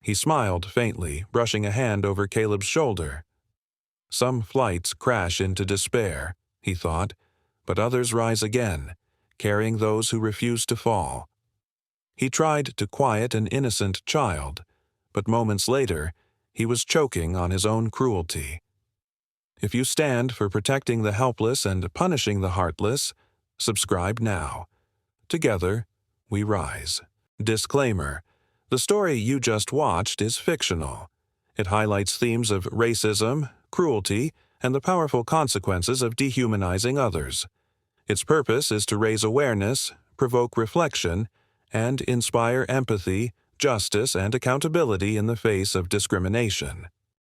He smiled faintly, brushing a hand over Caleb's shoulder. Some flights crash into despair, he thought, but others rise again, carrying those who refuse to fall. He tried to quiet an innocent child, but moments later, he was choking on his own cruelty. If you stand for protecting the helpless and punishing the heartless, subscribe now. Together, we rise. Disclaimer: the story you just watched is fictional. It highlights themes of racism, cruelty, and the powerful consequences of dehumanizing others. Its purpose is to raise awareness, provoke reflection, and inspire empathy, justice, and accountability in the face of discrimination.